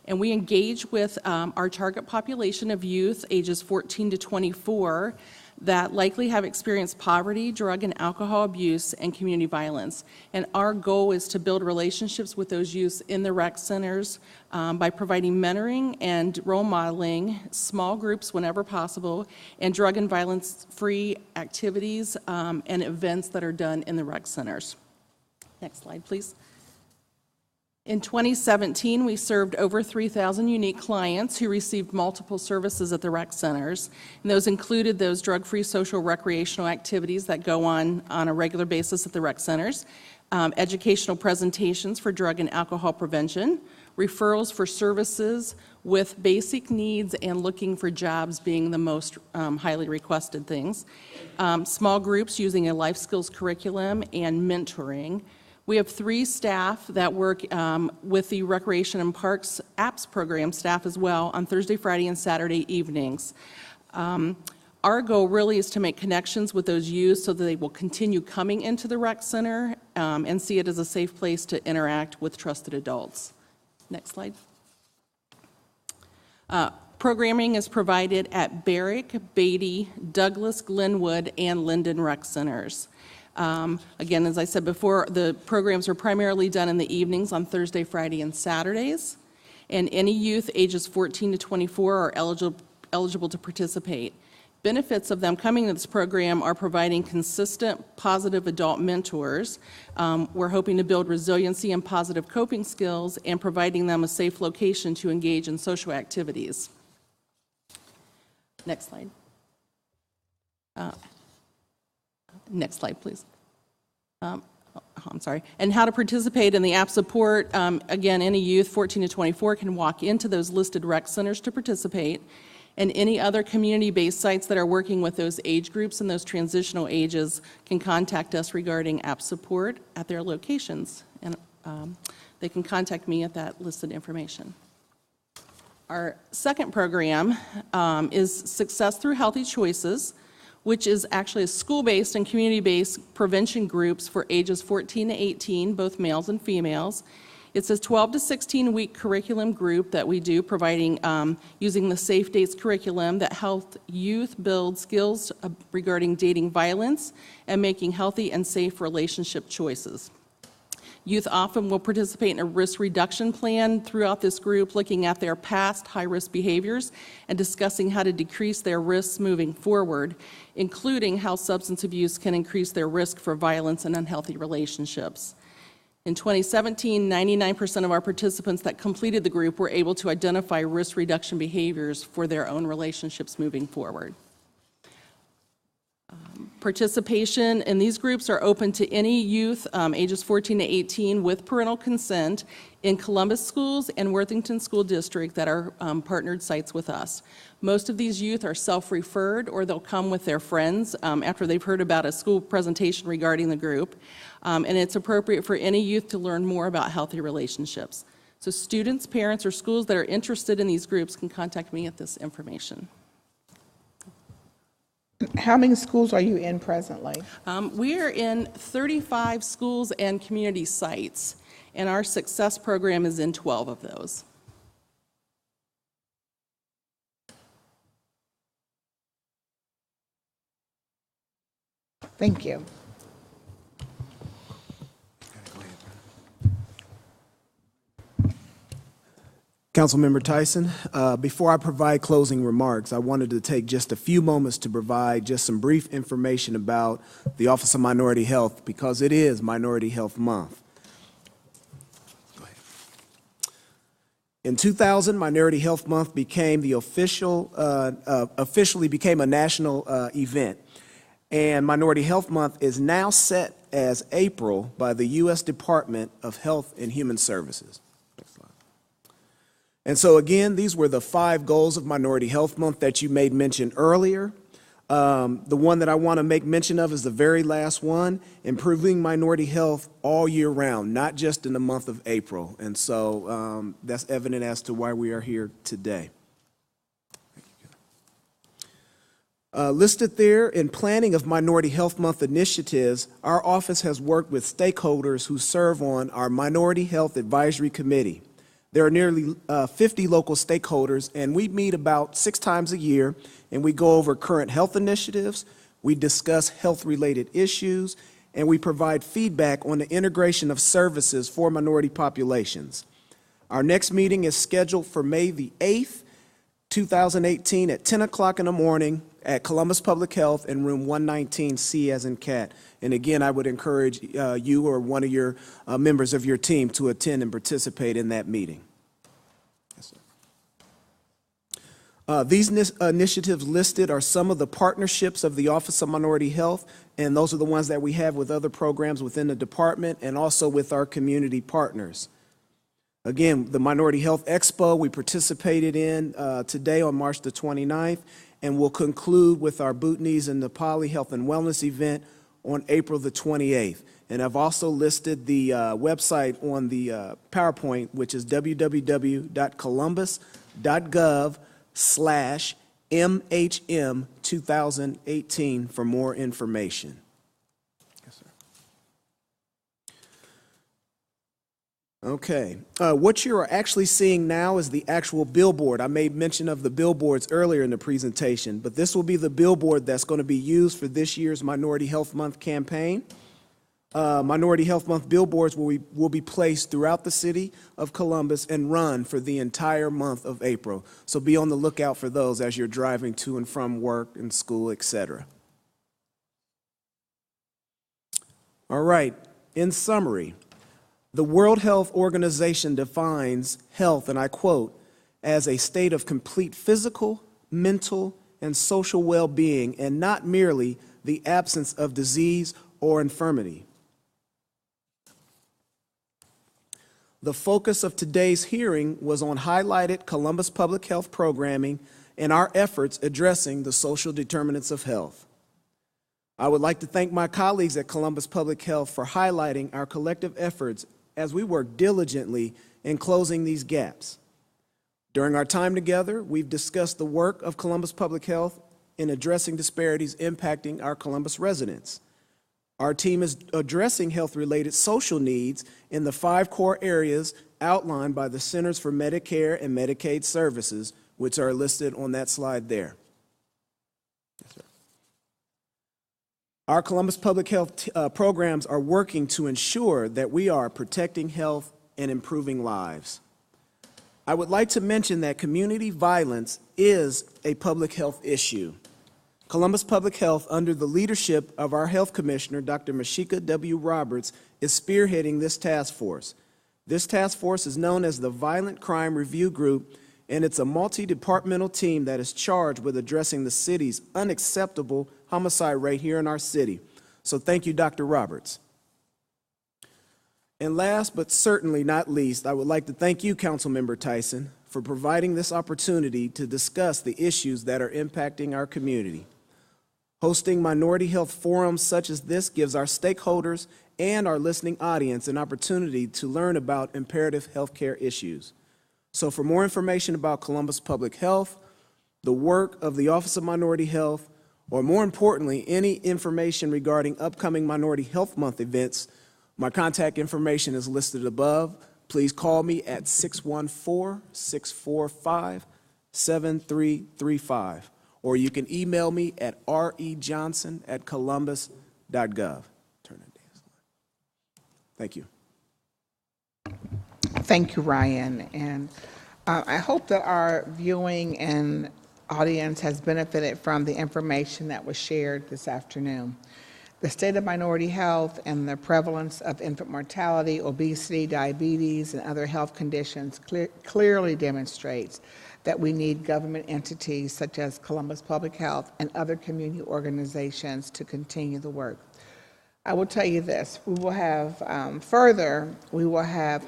And we engage with our target population of youth ages 14 to 24 that likely have experienced poverty, drug and alcohol abuse, and community violence. And our goal is to build relationships with those youths in the rec centers by providing mentoring and role modeling, small groups whenever possible, and drug and violence-free activities and events that are done in the rec centers. Next slide, please. In 2017, we served over 3,000 unique clients who received multiple services at the rec centers. And those included those drug-free social recreational activities that go on a regular basis at the rec centers, educational presentations for drug and alcohol prevention, referrals for services with basic needs and looking for jobs being the most highly requested things, small groups using a life skills curriculum, and mentoring. We have 3 staff that work with the Recreation and Parks Apps program staff as well on Thursday, Friday, and Saturday evenings. Our goal really is to make connections with those youth so that they will continue coming into the rec center and see it as a safe place to interact with trusted adults. Next slide. Programming is provided at Barrick, Beatty, Douglas, Glenwood, and Linden rec centers. Again, as I said before, the programs are primarily done in the evenings on Thursday, Friday, and Saturdays. And any youth ages 14 to 24 are eligible to participate. Benefits of them coming to this program are providing consistent, positive adult mentors. We're hoping to build resiliency and positive coping skills and providing them a safe location to engage in social activities. Next slide. Next slide, please. I'm sorry. And how to participate in the app support. Again, any youth 14 to 24 can walk into those listed rec centers to participate. And any other community-based sites that are working with those age groups and those transitional ages can contact us regarding app support at their locations. And they can contact me at that listed information. Our second program is Success Through Healthy Choices, which is actually a school-based and community-based prevention groups for ages 14 to 18, both males and females. It's a 12 to 16-week curriculum group that we do, providing using the Safe Dates curriculum that helps youth build skills regarding dating violence and making healthy and safe relationship choices. Youth often will participate in a risk reduction plan throughout this group, looking at their past high-risk behaviors and discussing how to decrease their risks moving forward, including how substance abuse can increase their risk for violence and unhealthy relationships. In 2017, 99% of our participants that completed the group were able to identify risk reduction behaviors for their own relationships moving forward. Participation in these groups are open to any youth ages 14 to 18 with parental consent in Columbus schools and Worthington School District that are partnered sites with us. Most of these youth are self-referred, or they'll come with their friends after they've heard about a school presentation regarding the group. And it's appropriate for any youth to learn more about healthy relationships. So students, parents, or schools that are interested in these groups can contact me at this information. How many schools are you in presently? We are in 35 schools and community sites, and our success program is in 12 of those. Thank you. Councilmember Tyson, before I provide closing remarks, I wanted to take just a few moments to provide just some brief information about the Office of Minority Health, because it is Minority Health Month. In 2000, Minority Health Month became the officially became a national event, and Minority Health Month is now set as April by the U.S. Department of Health and Human Services. And so again, these were the 5 goals of Minority Health Month that you made mention earlier. The one that I want to make mention of is the very last one, improving minority health all year round, not just in the month of April. And so that's evident as to why we are here today. Listed there in planning of Minority Health Month initiatives, our office has worked with stakeholders who serve on our Minority Health Advisory Committee. There are nearly 50 local stakeholders, and we meet about 6 times a year, and we go over current health initiatives, we discuss health-related issues, and we provide feedback on the integration of services for minority populations. Our next meeting is scheduled for May the 8th, 2018 at 10 o'clock in the morning at Columbus Public Health in room 119C as in cat. And again, I would encourage you or one of your members of your team to attend and participate in that meeting. Yes, sir. These initiatives listed are some of the partnerships of the Office of Minority Health, and those are the ones that we have with other programs within the department and also with our community partners. Again, the Minority Health Expo we participated in today on March the 29th, and we'll conclude with our Bhutanese and Nepali Health and Wellness event on April the 28th. And I've also listed the website on the PowerPoint, which is www.columbus.gov/MHM2018 for more information. Yes, sir. Okay, what you are actually seeing now is the actual billboard. I made mention of the billboards earlier in the presentation, but this will be the billboard that's going to be used for this year's Minority Health Month campaign. Minority Health Month billboards will be placed throughout the city of Columbus and run for the entire month of April. So be on the lookout for those as you're driving to and from work and school, etc. All right, in summary, the World Health Organization defines health, and I quote, as a state of complete physical, mental, and social well-being, and not merely the absence of disease or infirmity. The focus of today's hearing was on highlighted Columbus Public Health programming and our efforts addressing the social determinants of health. I would like to thank my colleagues at Columbus Public Health for highlighting our collective efforts as we work diligently in closing these gaps. During our time together, we've discussed the work of Columbus Public Health in addressing disparities impacting our Columbus residents. Our team is addressing health-related social needs in the 5 core areas outlined by the Centers for Medicare and Medicaid Services, which are listed on that slide there. Yes, sir. Our Columbus Public Health programs are working to ensure that we are protecting health and improving lives. I would like to mention that community violence is a public health issue. Columbus Public Health, under the leadership of our Health Commissioner, Dr. Mashika W. Roberts, is spearheading this task force. This task force is known as the Violent Crime Review Group, and it's a multi-departmental team that is charged with addressing the city's unacceptable homicide rate here in our city. So thank you, Dr. Roberts. And last but certainly not least, I would like to thank you, Councilmember Tyson, for providing this opportunity to discuss the issues that are impacting our community. Hosting minority health forums such as this gives our stakeholders and our listening audience an opportunity to learn about imperative healthcare issues. So for more information about Columbus Public Health, the work of the Office of Minority Health, or more importantly, any information regarding upcoming Minority Health Month events, my contact information is listed above. Please call me at 614-645-7335, or you can email me at rejohnson@columbus.gov. Turn that down. Thank you. Thank you, Ryan. And I hope that our viewing and audience has benefited from the information that was shared this afternoon. The state of minority health and the prevalence of infant mortality, obesity, diabetes, and other health conditions clearly demonstrates that we need government entities such as Columbus Public Health and other community organizations to continue the work. I will tell you this, we will have,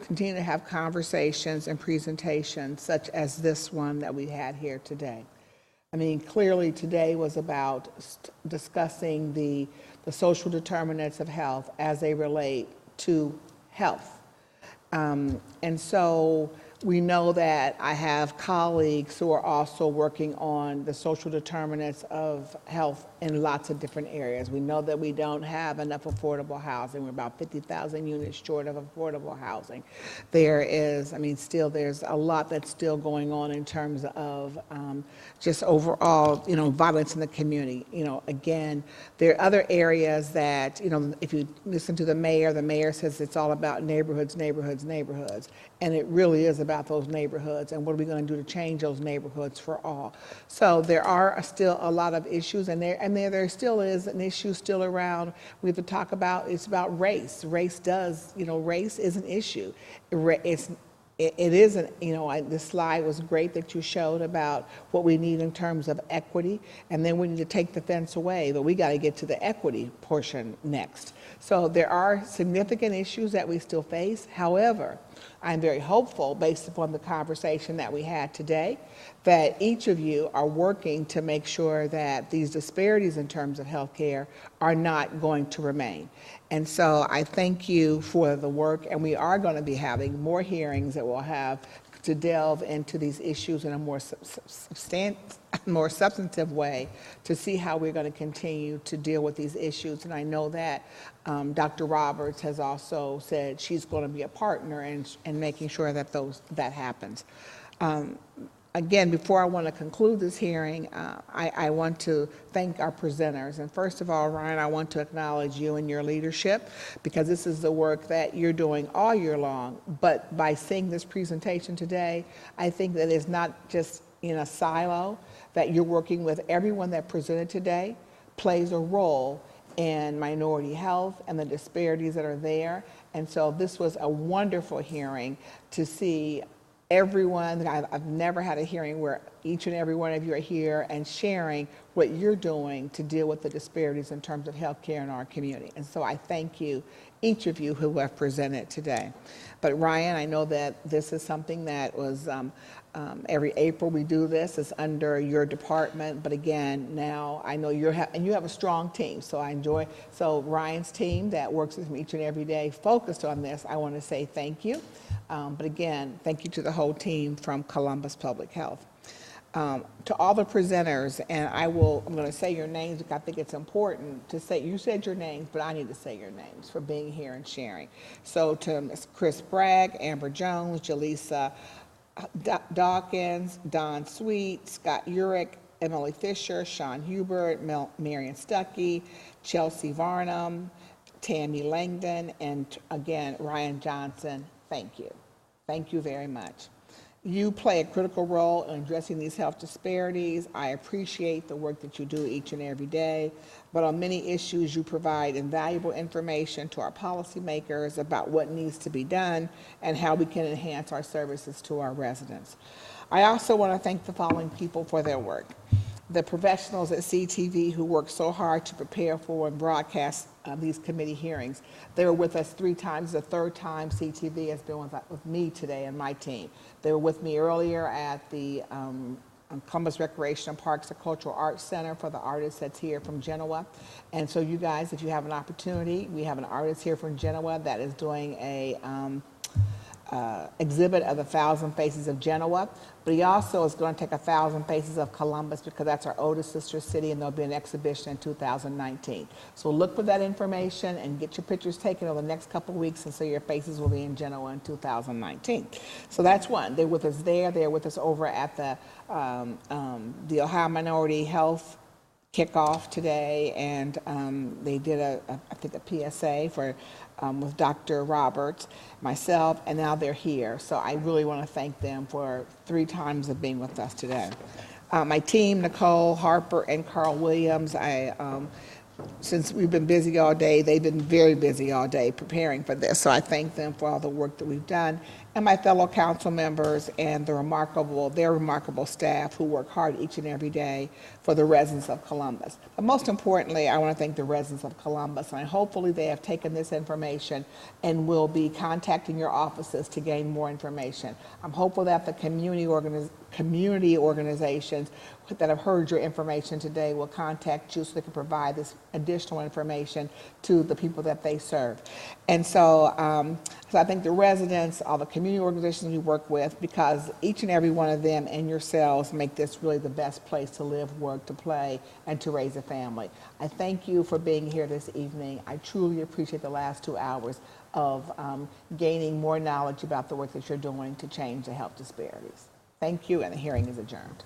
continue to have conversations and presentations such as this one that we had here today. I mean, clearly today was about discussing the social determinants of health as they relate to health. And so we know that I have colleagues who are also working on the social determinants of health in lots of different areas. We know that we don't have enough affordable housing. We're about 50,000 units short of affordable housing. There is, I mean, still there's a lot that's still going on in terms of just overall, you know, violence in the community. You know, again, there are other areas that, you know, if you listen to the mayor says it's all about neighborhoods, neighborhoods, neighborhoods. And it really is about those neighborhoods and what are we going to do to change those neighborhoods for all. So there are still a lot of issues, and there still is an issue still around. We have to talk about, it's about race. Race does, you know, race is an issue. It isn't, you know, this slide was great that you showed about what we need in terms of equity, and then we need to take the fence away, but we got to get to the equity portion next. So there are significant issues that we still face. However, I'm very hopeful, based upon the conversation that we had today, that each of you are working to make sure that these disparities in terms of health care are not going to remain. And so I thank you for the work, and we are going to be having more hearings that we'll have to delve into these issues in a more substantive way to see how we're going to continue to deal with these issues. And I know that Dr. Roberts has also said she's going to be a partner in making sure that that happens. Again, before I want to conclude this hearing, I want to thank our presenters. And first of all, Ryan, I want to acknowledge you and your leadership, because this is the work that you're doing all year long. But by seeing this presentation today, I think that it's not just in a silo, that you're working with everyone that presented today plays a role in minority health and the disparities that are there. And so this was a wonderful hearing to see everyone. I've never had a hearing where each and every one of you are here and sharing what you're doing to deal with the disparities in terms of health care in our community. And so I thank you, each of you who have presented today. But Ryan, I know that this is something that was every April we do this. It's under your department, but again, now I know you have a strong team, so I enjoy. So Ryan's team that works with me each and every day focused on this, I want to say thank you. But again, thank you to the whole team from Columbus Public Health. To all the presenters, and I'm going to say your names because I think it's important to say, you said your names, but I need to say your names for being here and sharing. So to Ms. Chris Bragg, Amber Jones, Jaleesa Dawkins, Don Sweet, Scott Urick, Emily Fisher, Sean Hubert, Marion Stuckey, Chelsea Varnum, Tammy Langdon, and again, Ryan Johnson, thank you. Thank you very much. You play a critical role in addressing these health disparities. I appreciate the work that you do each and every day, but on many issues you provide invaluable information to our policymakers about what needs to be done and how we can enhance our services to our residents. I also want to thank the following people for their work. The professionals at CTV who work so hard to prepare for and broadcast these committee hearings. They were with us 3 times. The 3rd time CTV has been with me today and my team. They were with me earlier at the Columbus Recreation and Parks and Cultural Arts Center for the artist that's here from Genoa. And so you guys, if you have an opportunity, we have an artist here from Genoa that is doing a exhibit of 1,000 Faces of Genoa, but he also is going to take 1,000 Faces of Columbus because that's our oldest sister city, and there'll be an exhibition in 2019. So look for that information and get your pictures taken over the next couple of weeks, and so your faces will be in Genoa in 2019. So that's one. They're with us there. They're with us over at the Ohio Minority Health kickoff today, and they did I think a PSA for with Dr. Roberts, myself, and now they're here. So I really want to thank them for 3 times of being with us today. My team, Nicole, Harper, and Carl Williams, since we've been busy all day, they've been very busy all day preparing for this. So I thank them for all the work that we've done, and my fellow council members and their remarkable staff who work hard each and every day for the residents of Columbus. But most importantly, I want to thank the residents of Columbus, and hopefully they have taken this information and will be contacting your offices to gain more information. I'm hopeful that the community organizations that have heard your information today will contact you so they can provide this additional information to the people that they serve. And so, so I think the residents, all the community organizations we work with, because each and every one of them and yourselves make this really the best place to live, work, to play, and to raise a family. I thank you for being here this evening. I truly appreciate the last 2 hours of gaining more knowledge about the work that you're doing to change the health disparities. Thank you, and the hearing is adjourned.